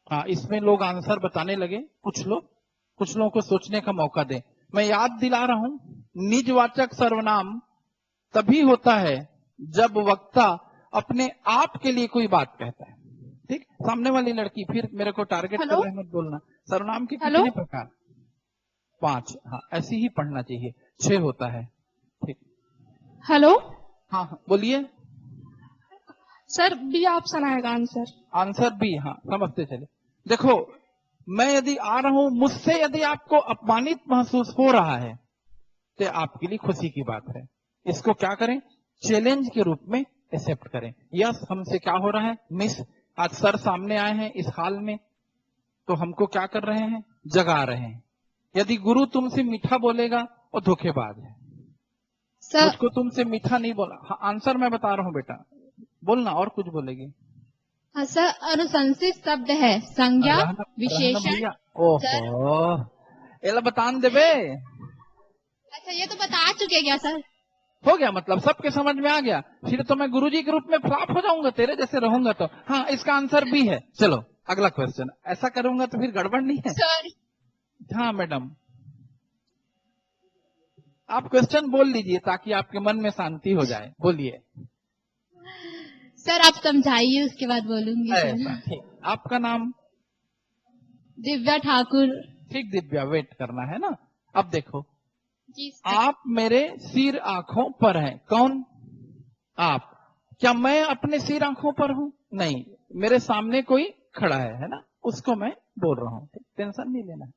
हाँ, इसमें लोग आंसर बताने लगे, कुछ लोगों को सोचने का मौका दें। मैं याद दिला रहा हूं, निजवाचक सर्वनाम तभी होता है जब वक्ता अपने आप के लिए कोई बात कहता है। ठीक, सामने वाली लड़की फिर मेरे को टारगेट कर रहे मत बोलना। सर्वनाम के कितने प्रकार? 5। हाँ, ऐसे ही पढ़ना चाहिए। 6 होता है। ठीक, हेलो। हाँ हाँ बोलिए। सर बी ऑप्शन आएगा आंसर। Answer B. हाँ, समझते चले। देखो, मैं यदि आ रहा हूं, मुझसे यदि आपको अपमानित महसूस हो रहा है तो आपके लिए खुशी की बात है। इसको क्या करें, चैलेंज के रूप में एक्सेप्ट करें। यस, हमसे क्या हो रहा है, मिस आज सर सामने आए हैं इस हाल में, तो हमको क्या कर रहे हैं, जगा रहे हैं। यदि गुरु तुमसे मीठा बोलेगा वो धोखेबाज है। सर मुझको तुमसे मीठा नहीं बोला। हाँ, आंसर मैं बता रहा हूँ बेटा, बोलना और कुछ बोलेगी। हाँ सर, अनुशंसित शब्द है संज्ञा विशेषण। भैया ओहो, एला बतान देबे। अच्छा, ये तो बता चुके क्या सर? हो गया, मतलब सबके समझ में आ गया। फिर तो मैं गुरुजी के रूप में फ्लॉप हो जाऊंगा, तेरे जैसे रहूंगा तो। हाँ, इसका आंसर बी है। चलो अगला क्वेश्चन। ऐसा करूंगा तो फिर गड़बड़ नहीं है? सर हाँ मैडम, आप क्वेश्चन बोल लीजिए ताकि आपके मन में शांति हो जाए। बोलिए। सर आप समझाइए, उसके बाद बोलूंगी ऐसा, सर। ठीक। आपका नाम? दिव्या ठाकुर। ठीक दिव्या, वेट करना है ना। अब देखो, जी सर। आप मेरे सिर आंखों पर हैं। कौन? आप। क्या मैं अपने सिर आंखों पर हूं? नहीं, मेरे सामने कोई खड़ा है ना, उसको मैं बोल रहा हूं। टेंशन नहीं लेना है,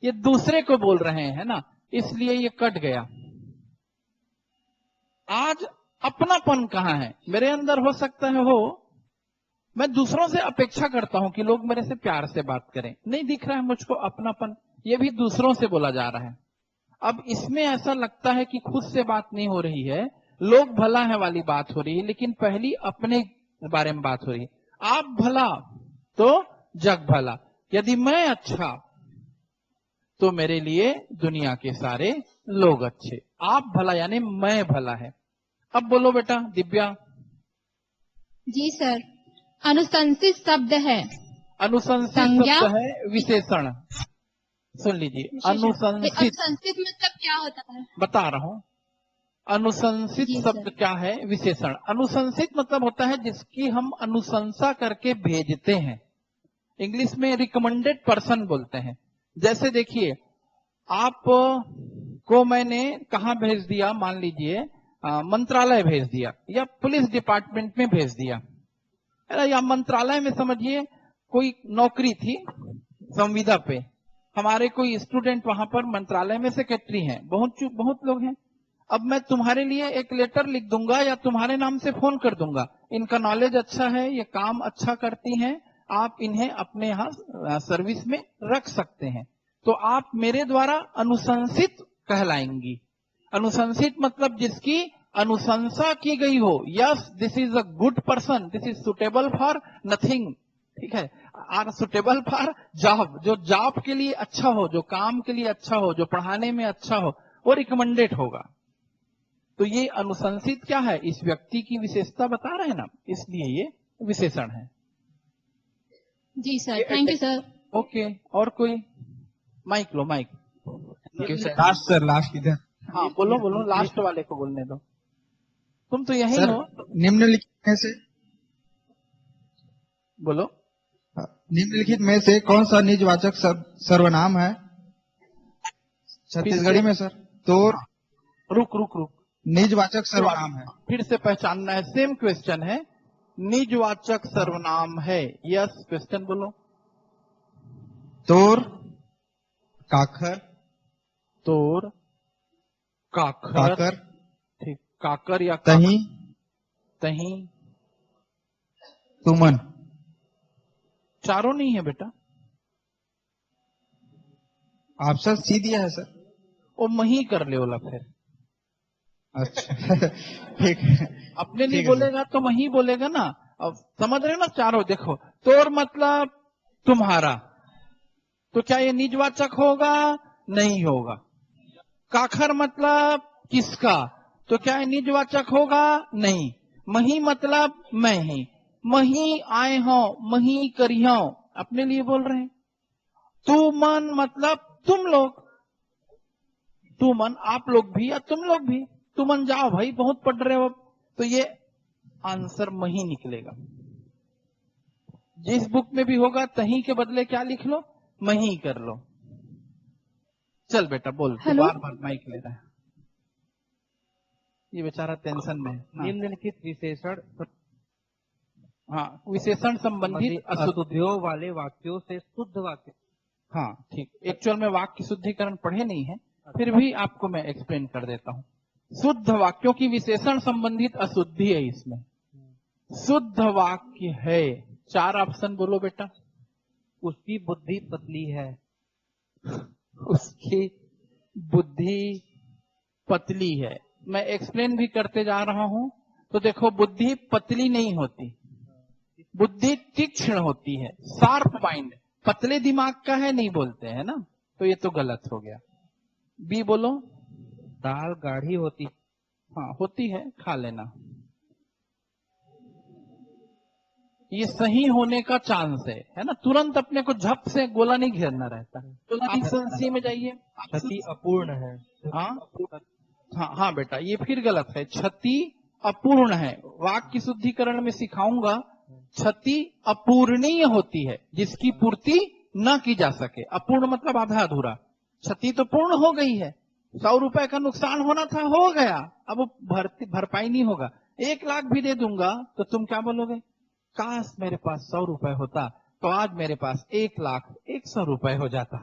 ये दूसरे को बोल रहे हैं ना, इसलिए ये कट गया। आज अपनापन कहाँ है? मेरे अंदर हो सकता है हो, मैं दूसरों से अपेक्षा करता हूं कि लोग मेरे से प्यार से बात करें, नहीं दिख रहा है मुझको अपनापन। ये भी दूसरों से बोला जा रहा है। अब इसमें ऐसा लगता है कि खुद से बात नहीं हो रही है, लोग भला है वाली बात हो रही है, लेकिन पहली अपने बारे में बात हो रही है। आप भला तो जग भला, यदि मैं अच्छा तो मेरे लिए दुनिया के सारे लोग अच्छे। आप भला यानी मैं भला है। अब बोलो बेटा दिव्या। जी सर, अनुशंसित शब्द है अनुशंसित संज्ञा शब्द है विशेषण। सुन लीजिए, अनुशंसित अनुशंसित मतलब क्या होता है? बता रहा हूं। अनुशंसित जी शब्द सर। क्या है? विशेषण। अनुशंसित मतलब होता है जिसकी हम अनुशंसा करके भेजते हैं। इंग्लिश में रिकमेंडेड पर्सन बोलते हैं। जैसे देखिए, आप को मैंने कहाँ भेज दिया, मान लीजिए मंत्रालय भेज दिया या पुलिस डिपार्टमेंट में भेज दिया, है ना, या मंत्रालय में समझिए कोई नौकरी थी संविदा पे, हमारे कोई स्टूडेंट वहां पर मंत्रालय में सेक्रेटरी हैं, बहुत लोग हैं। अब मैं तुम्हारे लिए एक लेटर लिख दूंगा या तुम्हारे नाम से फोन कर दूंगा, इनका नॉलेज अच्छा है, ये काम अच्छा करती हैं, आप इन्हें अपने यहाँ सर्विस में रख सकते हैं, तो आप मेरे द्वारा अनुशंसित कहलाएंगी। अनुशंसित मतलब जिसकी अनुशंसा की गई हो। Yes, this is a good person, this is suitable for nothing, ठीक है, आर सुटेबल फॉर जॉब, जो जॉब के लिए अच्छा हो, जो काम के लिए अच्छा हो, जो पढ़ाने में अच्छा हो, वो रिकमेंडेड होगा। तो ये अनुशंसित क्या है? इस व्यक्ति की विशेषता बता रहे हैं ना, इसलिए ये विशेषण है। जी sir, thank you sir. Okay, और कोई? माइक लो, माइक। क्यों सर? लास्ट सर, लास्ट इधर। हाँ बोलो बोलो, लास्ट वाले को बोलने दो, तुम तो यही सर, हो। निम्नलिखित में से बोलो। निम्नलिखित में से कौन सा निजवाचक सर्वनाम है छत्तीसगढ़ी में सर? तो रुक रुक रुक, निजवाचक सर्वनाम है। फिर से पहचानना है। सेम क्वेश्चन है, निजवाचक सर्वनाम है। यस, क्वेश्चन बोलो। तोर, काखर, तोर, काकर, काकर, ठीक, काकर या तही, तही, तुमन। चारों नहीं है बेटा। ऑप्शन सी दिया है सर। वो मही कर ले ओला फिर। अच्छा ठीक है। अपने लिए ठीक है बोलेगा तो मही बोलेगा ना। अब समझ रहे हो ना? चारों देखो, तोर मतलब तुम्हारा, तो क्या ये निजवाचक होगा? नहीं होगा। काखर मतलब किसका, तो क्या ये निजवाचक होगा? नहीं। मही मतलब मैं ही, मही आए हो, मही करी हो, अपने लिए बोल रहे हैं। तू मन मतलब तुम लोग, तू मन आप लोग भी या तुम लोग भी। तू मन जाओ भाई, बहुत पढ़ रहे हो, तो ये आंसर मही निकलेगा। जिस बुक में भी होगा तही के बदले क्या लिख लो? मही कर लो। चल बेटा बोल, तू बार बार माइक ले रहा है, ये बेचारा टेंशन में है। हाँ, निम्नलिखित विशेषण हाँ, विशेषण संबंधित अशुद्धियों वाले वाक्यों से शुद्ध वाक्य। हाँ ठीक, एक्चुअल में वाक्य शुद्धिकरण पढ़े नहीं है, फिर भी आपको मैं एक्सप्लेन कर देता हूँ। शुद्ध वाक्यों की विशेषण संबंधित अशुद्धि है इसमें। शुद्ध वाक्य है, 4 ऑप्शन बोलो बेटा। उसकी बुद्धि पतली है, उसकी बुद्धि पतली है। मैं एक्सप्लेन भी करते जा रहा हूं, तो देखो बुद्धि पतली नहीं होती, बुद्धि तीक्ष्ण होती है, शार्प माइंड। पतले दिमाग का है नहीं बोलते हैं ना, तो ये तो गलत हो गया। बी बोलो। दाल गाढ़ी होती। हाँ होती है, खा लेना। ये सही होने का चांस है ना, तुरंत अपने को झप से गोला नहीं घेरना रहता है। तो ऑप्शन सी में जाइए। क्षति अपूर्ण है। हाँ हाँ बेटा, ये फिर गलत है। क्षति अपूर्ण है, वाक्य शुद्धिकरण में सिखाऊंगा। क्षति अपूर्णीय होती है, जिसकी पूर्ति न की जा सके। अपूर्ण मतलब आधा अधूरा। क्षति तो पूर्ण हो गई है, 100 रुपए का नुकसान होना था, हो गया, अब वो भरपाई नहीं होगा। 1 लाख भी दे दूंगा तो तुम क्या बोलोगे? काश मेरे पास 100 रुपए होता तो आज मेरे पास 1,01,00,000 रुपए हो जाता।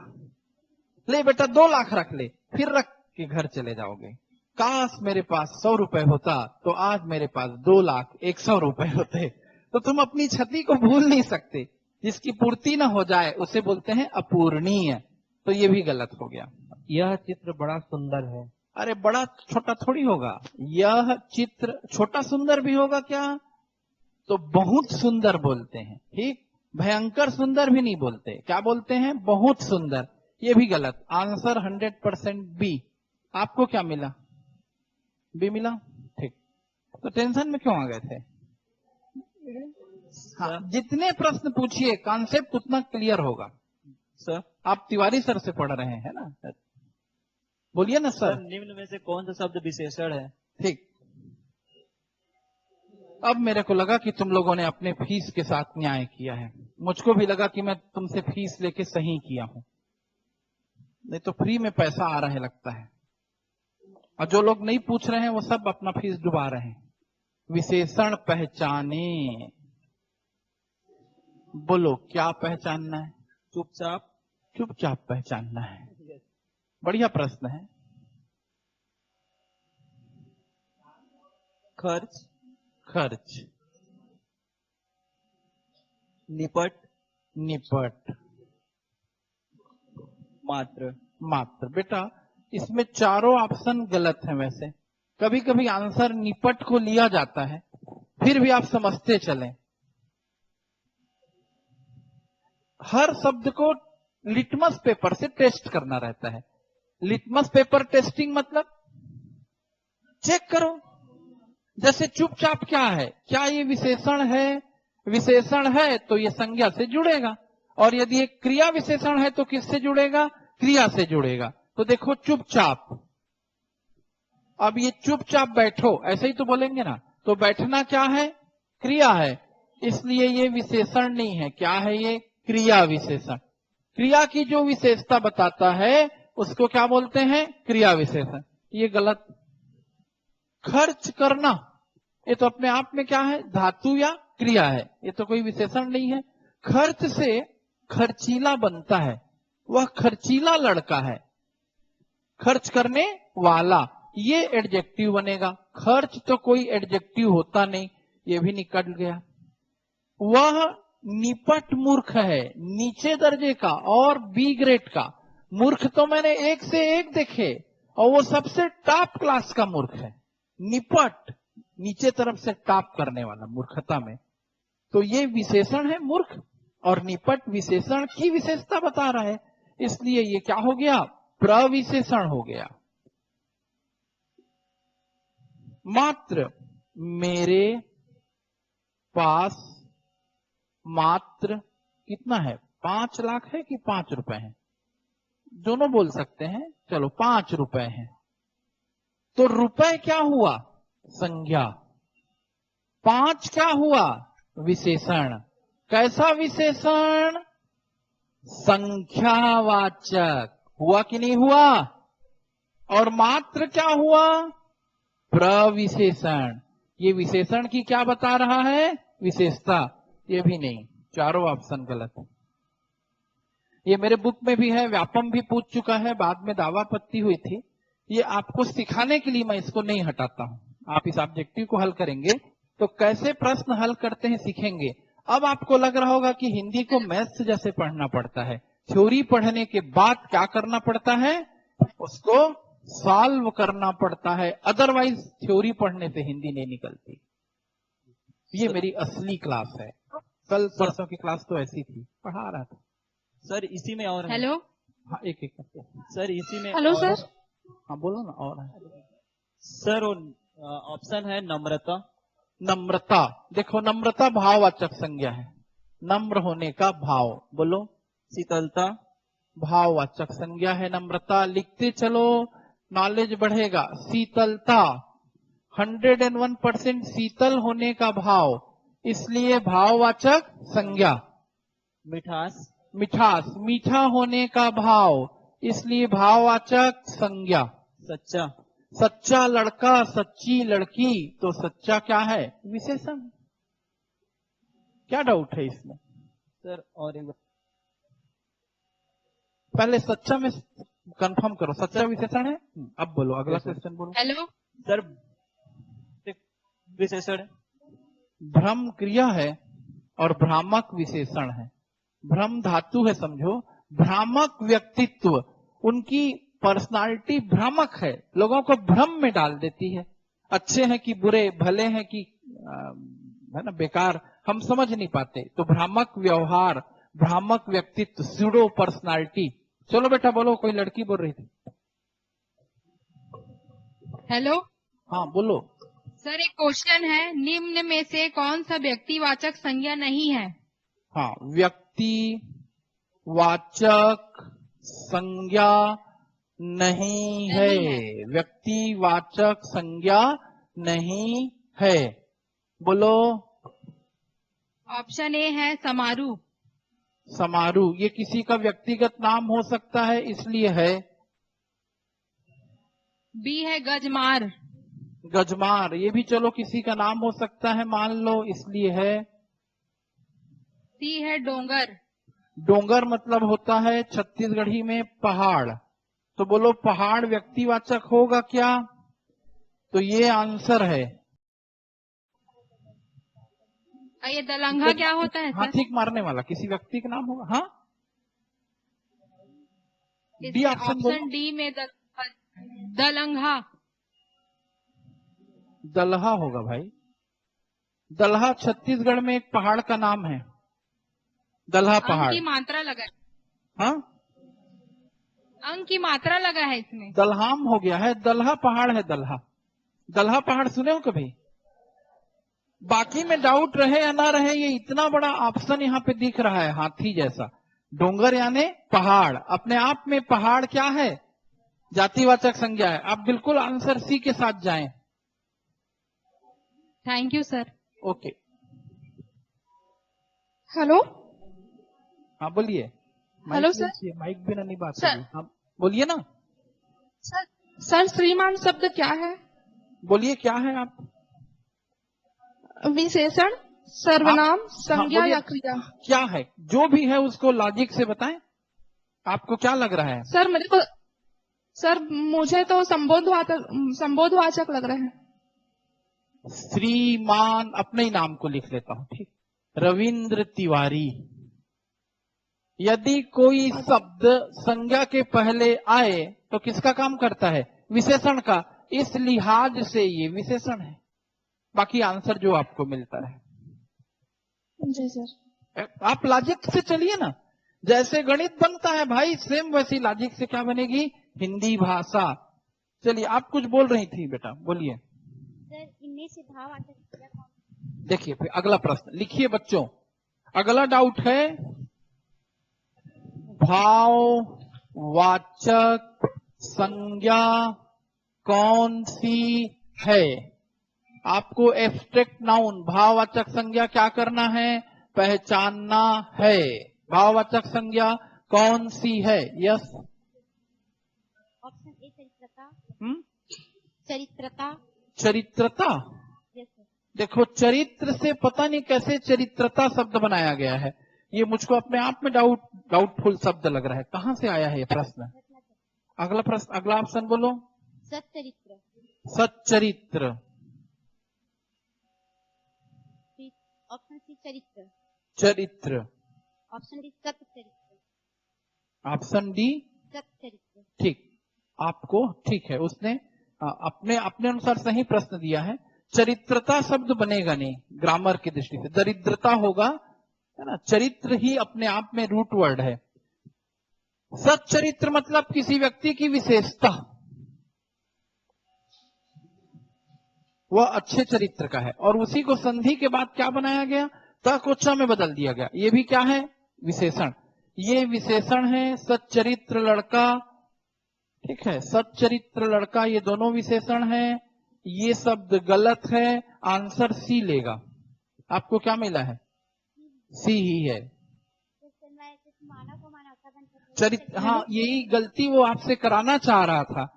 ले बेटा 2 लाख रख ले, फिर रख के घर चले जाओगे। काश मेरे पास 100 रुपए होता तो आज मेरे पास 2,01,00,000 रुपए होते। तो तुम अपनी क्षति को भूल नहीं सकते, जिसकी पूर्ति ना हो जाए उसे बोलते हैं अपूर्णीय। तो ये भी गलत हो गया। यह चित्र बड़ा सुंदर है। अरे बड़ा छोटा थोड़ी होगा, यह चित्र छोटा सुंदर भी होगा क्या? तो बहुत सुंदर बोलते हैं। ठीक, भयंकर सुंदर भी नहीं बोलते, क्या बोलते हैं? बहुत सुंदर। ये भी गलत। Answer 100% B. आपको क्या मिला? बी मिला। ठीक, तो टेंशन में क्यों आ गए थे? हाँ, जितने प्रश्न पूछिए कॉन्सेप्ट उतना क्लियर होगा। सर आप तिवारी सर से पढ़ रहे हैं ना, बोलिए ना सर। निम्न में से कौन सा शब्द विशेषण है? ठीक, अब मेरे को लगा कि तुम लोगों ने अपने फीस के साथ न्याय किया है। मुझको भी लगा कि मैं तुमसे फीस लेके सही किया हूं, नहीं तो फ्री में पैसा आ रहा है लगता है। और जो लोग नहीं पूछ रहे हैं वो सब अपना फीस डुबा रहे हैं। विशेषण पहचाने, बोलो क्या पहचानना है? चुपचाप। चुपचाप पहचानना है। बढ़िया प्रश्न है। खर्च। खर्च। निपट। निपट। मात्र। मात्र। बेटा इसमें चारों ऑप्शन गलत हैं। वैसे कभी कभी आंसर निपट को लिया जाता है, फिर भी आप समझते चलें। हर शब्द को लिटमस पेपर से टेस्ट करना रहता है। लिटमस पेपर टेस्टिंग मतलब चेक करो। जैसे चुपचाप क्या है? क्या ये विशेषण है? विशेषण है तो ये संज्ञा से जुड़ेगा, और यदि ये क्रिया विशेषण है तो किससे जुड़ेगा? क्रिया से जुड़ेगा। तो देखो चुपचाप, अब ये चुपचाप बैठो ऐसे ही तो बोलेंगे ना, तो बैठना क्या है? क्रिया है, इसलिए ये विशेषण नहीं है। क्या है ये? क्रिया विशेषण। क्रिया की जो विशेषता बताता है उसको क्या बोलते हैं? क्रिया विशेषण। ये गलत। खर्च करना, ये तो अपने आप में क्या है? धातु या क्रिया है, ये तो कोई विशेषण नहीं है। खर्च से खर्चीला बनता है, वह खर्चीला लड़का है। खर्च करने वाला, ये एडजेक्टिव बनेगा। खर्च तो कोई एडजेक्टिव होता नहीं, ये भी निकल गया। वह निपट मूर्ख है, नीचे दर्जे का और बी ग्रेड का। मूर्ख तो मैंने एक से एक देखे, और वो सबसे टॉप क्लास का मूर्ख है। निपट नीचे तरफ से टॉप करने वाला मूर्खता में, तो ये विशेषण है मूर्ख, और निपट विशेषण की विशेषता बता रहा है, इसलिए ये क्या हो गया? प्रविशेषण हो गया। मात्र, मेरे पास मात्र कितना है? 5 लाख है कि 5 रुपए है? दोनों बोल सकते हैं। चलो 5 रुपए हैं, तो रुपए क्या हुआ? संज्ञा। 5 क्या हुआ? विशेषण। कैसा विशेषण? संख्यावाचक। हुआ कि नहीं हुआ? और मात्र क्या हुआ? प्रविशेषण। ये विशेषण की क्या बता रहा है? विशेषता। ये भी नहीं, चारों ऑप्शन गलत है। ये मेरे बुक में भी है, व्यापम भी पूछ चुका है, बाद में दावापत्ति हुई थी। ये आपको सिखाने के लिए मैं इसको नहीं हटाता हूं। आप इस ऑब्जेक्टिव को हल करेंगे तो कैसे प्रश्न हल करते हैं सीखेंगे। अब आपको लग रहा होगा कि हिंदी को मैथ्स जैसे पढ़ना पड़ता है। थ्योरी पढ़ने के बाद क्या करना पड़ता है? उसको सॉल्व करना पड़ता है, अदरवाइज थ्योरी पढ़ने से हिंदी नहीं निकलती। ये मेरी असली क्लास है। कल परसों की क्लास तो ऐसी थी, पढ़ा रहा था। सर इसी में और है। हेलो। हाँ, एक एक करके। सर इसी में हेलो और सर। हाँ बोलो ना। और है सर ऑप्शन है नम्रता। नम्रता। देखो नम्रता भाववाचक संज्ञा है, नम्र होने का भाव। बोलो। शीतलता भाववाचक संज्ञा है नम्रता। लिखते चलो, नॉलेज बढ़ेगा। शीतलता 101% शीतल होने का भाव, इसलिए भाववाचक संज्ञा। मिठास मिठास मीठा होने का भाव, इसलिए भाववाचक संज्ञा। सच्चा सच्चा लड़का सच्ची लड़की, तो सच्चा क्या है? विशेषण। क्या डाउट है इसमें? सर और एक पहले सच्चा में कंफर्म करो, सच्चा विशेषण है। अब बोलो अगला क्वेश्चन बोलो। हेलो। सर विशेषण है। भ्रम क्रिया है और भ्रामक विशेषण है। भ्रम धातु है समझो, भ्रामक व्यक्तित्व, उनकी पर्सनालिटी भ्रामक है, लोगों को भ्रम में डाल देती है। अच्छे हैं कि बुरे, भले हैं कि है ना, बेकार हम समझ नहीं पाते। तो भ्रामक व्यवहार, भ्रामक व्यक्तित्व, स्यूडो पर्सनालिटी। चलो बेटा बोलो, कोई लड़की बोल रही थी। हेलो हाँ बोलो। सर, एक क्वेश्चन है, निम्न में से कौन सा व्यक्तिवाचक संज्ञा नहीं है? हाँ, व्यक्ति वाचक संज्ञा नहीं है। व्यक्तिवाचक संज्ञा नहीं है। बोलो। ऑप्शन ए है समारोह। समारोह, ये किसी का व्यक्तिगत नाम हो सकता है इसलिए है। बी है गजमार। गजमार, ये भी चलो किसी का नाम हो सकता है, मान लो, इसलिए है। सी है डोंगर। डोंगर मतलब होता है छत्तीसगढ़ी में पहाड़। तो बोलो पहाड़ व्यक्तिवाचक होगा क्या? तो ये आंसर है। ये दलंगा क्या होता है सर? हाथी मारने वाला किसी व्यक्ति का नाम होगा। हाँ, डी ऑप्शन बोलो। ऑप्शन डी में दलंगा। दलहा होगा भाई। दलहा छत्तीसगढ़ में एक पहाड़ का नाम है, दलहा अंक पहाड़। की मात्रा लगा है। हाँ, अंक की मात्रा लगा है इसमें। दलहाम हो गया है, दलहा पहाड़ है। दलहा, दलहा पहाड़ सुने हो कभी? बाकी में डाउट रहे या ना रहे, ये इतना बड़ा ऑप्शन यहाँ पे दिख रहा है हाथी जैसा। डोंगर यानी पहाड़, अपने आप में पहाड़ क्या है? जातिवाचक संज्ञा है। आप बिल्कुल आंसर सी के साथ जाएं। Thank you sir. Okay. Hello. हाँ बोलिए। Hello sir. माइक भी नहीं बात सर। हाँ बोलिए ना। सर श्रीमान शब्द क्या है? बोलिए क्या है आप? विशेषण, सर्वनाम, संज्ञा बोलिए। या क्रिया? क्या है? जो भी है उसको लॉजिक से बताएं। आपको क्या लग रहा है? सर मुझे तो संबोधवाचक लग रहे हैं। श्रीमान, अपने ही नाम को लिख लेता हूं, ठीक। रविंद्र तिवारी। यदि कोई शब्द संज्ञा के पहले आए तो किसका काम करता है? विशेषण का। इस लिहाज से ये विशेषण है। बाकी आंसर जो आपको मिलता है। जी सर। आप लॉजिक से चलिए ना, जैसे गणित बनता है भाई, सेम वैसी लॉजिक से क्या बनेगी? हिंदी भाषा। चलिए, आप कुछ बोल रही थी बेटा, बोलिए। सर इनमें से भाववाचक क्रिया कौन? देखिए फिर अगला प्रश्न लिखिए बच्चों। अगला डाउट है भाववाचक संज्ञा कौन सी है? आपको एब्स्ट्रैक्ट नाउन भाववाचक संज्ञा क्या करना है? पहचानना है। भाववाचक संज्ञा कौन सी है? यस। ऑप्शन ए चरित्रता। चरित्रता। चरित्रता। Yes sir. देखो, चरित्र से पता नहीं कैसे चरित्रता शब्द बनाया गया है। ये मुझको अपने आप में डाउटफुल शब्द लग रहा है। कहाँ से आया है ये प्रश्न? अगला प्रश्न, अगला ऑप्शन बोलो। सच्चरित्र। सच्चरित्र। ऑप्शन सी चरित्र। चरित्र। ऑप्शन डी सत्चरित्र। ऑप्शन डी सत्चरित्र। ठीक, आपको ठीक है। उसने अपने अपने अनुसार सही प्रश्न दिया है। चरित्रता शब्द बनेगा नहीं ग्रामर की दृष्टि से, दरिद्रता होगा, है ना। चरित्र ही अपने आप में रूट वर्ड है। सच्चरित्र मतलब किसी व्यक्ति की विशेषता, वह अच्छे चरित्र का है। और उसी को संधि के बाद क्या बनाया गया? त को च में बदल दिया गया। ये भी क्या है? विशेषण। ये विशेषण है। सच्चरित्र लड़का, ठीक है, सच्चरित्र लड़का, ये दोनों विशेषण हैं। ये शब्द गलत है। आंसर सी लेगा। आपको क्या मिला है? सी ही है। चरित्र, हाँ, यही गलती वो आपसे कराना चाह रहा था।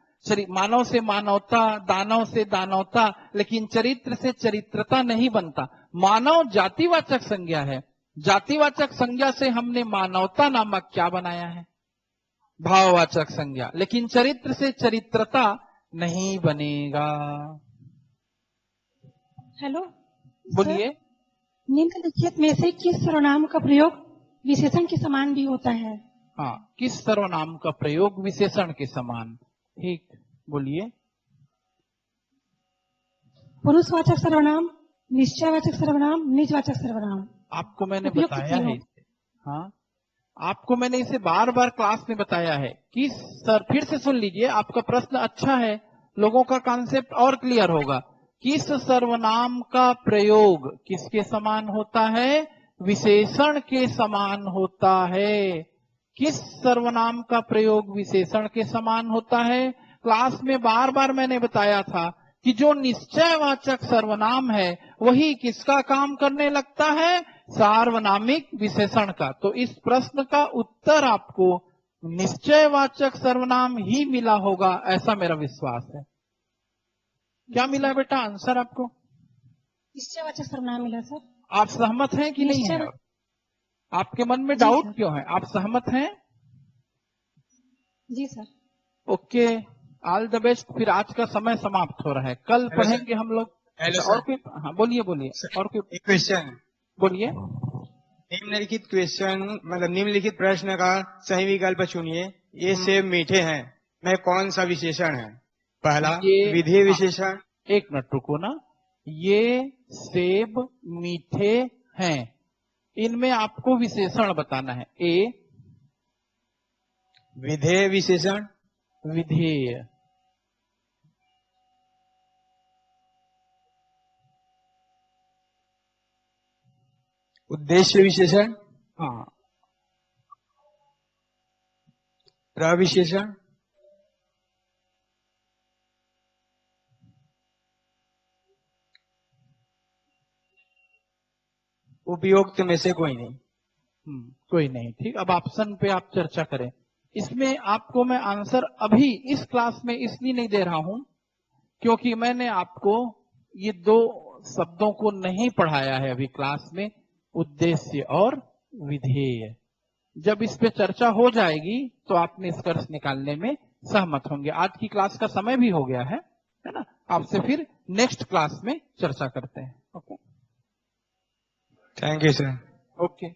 मानव से मानवता, दानव से दानवता, लेकिन चरित्र से चरित्रता नहीं बनता। मानव जातिवाचक संज्ञा है। जातिवाचक संज्ञा से हमने मानवता नामक क्या बनाया है? भाववाचक संज्ञा। लेकिन चरित्र से चरित्रता नहीं बनेगा। हेलो। बोलिए। निम्नलिखित में से किस सर्वनाम का प्रयोग विशेषण के समान भी होता है? हाँ, किस सर्वनाम का प्रयोग विशेषण के समान? ठीक, बोलिए। पुरुषवाचक सर्वनाम, निश्चयवाचक सर्वनाम, निजवाचक सर्वनाम। आपको मैंने उपयुक्त बताया तीनों। है इसे। हाँ, आपको मैंने इसे बार बार क्लास में बताया है कि सर फिर से सुन लीजिए, आपका प्रश्न अच्छा है, लोगों का कॉन्सेप्ट और क्लियर होगा। किस सर्वनाम का प्रयोग किसके समान होता है? विशेषण के समान होता है। किस सर्वनाम का प्रयोग विशेषण के समान होता है? क्लास में बार बार मैंने बताया था कि जो निश्चयवाचक सर्वनाम है वही किसका काम करने लगता है? सार्वनामिक विशेषण का। तो इस प्रश्न का उत्तर आपको निश्चयवाचक सर्वनाम ही मिला होगा, ऐसा मेरा विश्वास है। क्या मिला बेटा आंसर आपको? निश्चयवाचक सर्वनाम मिला सर। आप सहमत हैं कि नहीं है? आपके मन में जी डाउट सर। क्यों है? आप सहमत हैं? जी sir. Okay, all the best. फिर आज का समय समाप्त हो रहा है, कल पढ़ेंगे हम लोग। हेलो और कोई? हाँ बोलिए बोलिए। और कोई? एक क्वेश्चन, बोलिए। निम्नलिखित क्वेश्चन मतलब निम्नलिखित प्रश्न का सही विकल्प चुनिए। ये सेब मीठे हैं में कौन सा विशेषण है? पहला ये विधेय विशेषण। एक मिनट रुको ना। ये सेब मीठे हैं, इनमें आपको विशेषण बताना है। ए विधेय विशेषण, विधेय, उद्देश्य विशेषण, हाँ, प्रविशेषण, उपयुक्त में से कोई नहीं। कोई नहीं। ठीक, अब ऑप्शन पे आप चर्चा करें। इसमें आपको मैं आंसर अभी इस क्लास में इसलिए नहीं दे रहा हूं क्योंकि मैंने आपको ये दो शब्दों को नहीं पढ़ाया है अभी क्लास में, उद्देश्य और विधेय। जब इस पे चर्चा हो जाएगी तो आप निष्कर्ष निकालने में सहमत होंगे। आज की क्लास का समय भी हो गया है ना? आपसे फिर नेक्स्ट क्लास में चर्चा करते हैं। Okay, thank you sir. Okay.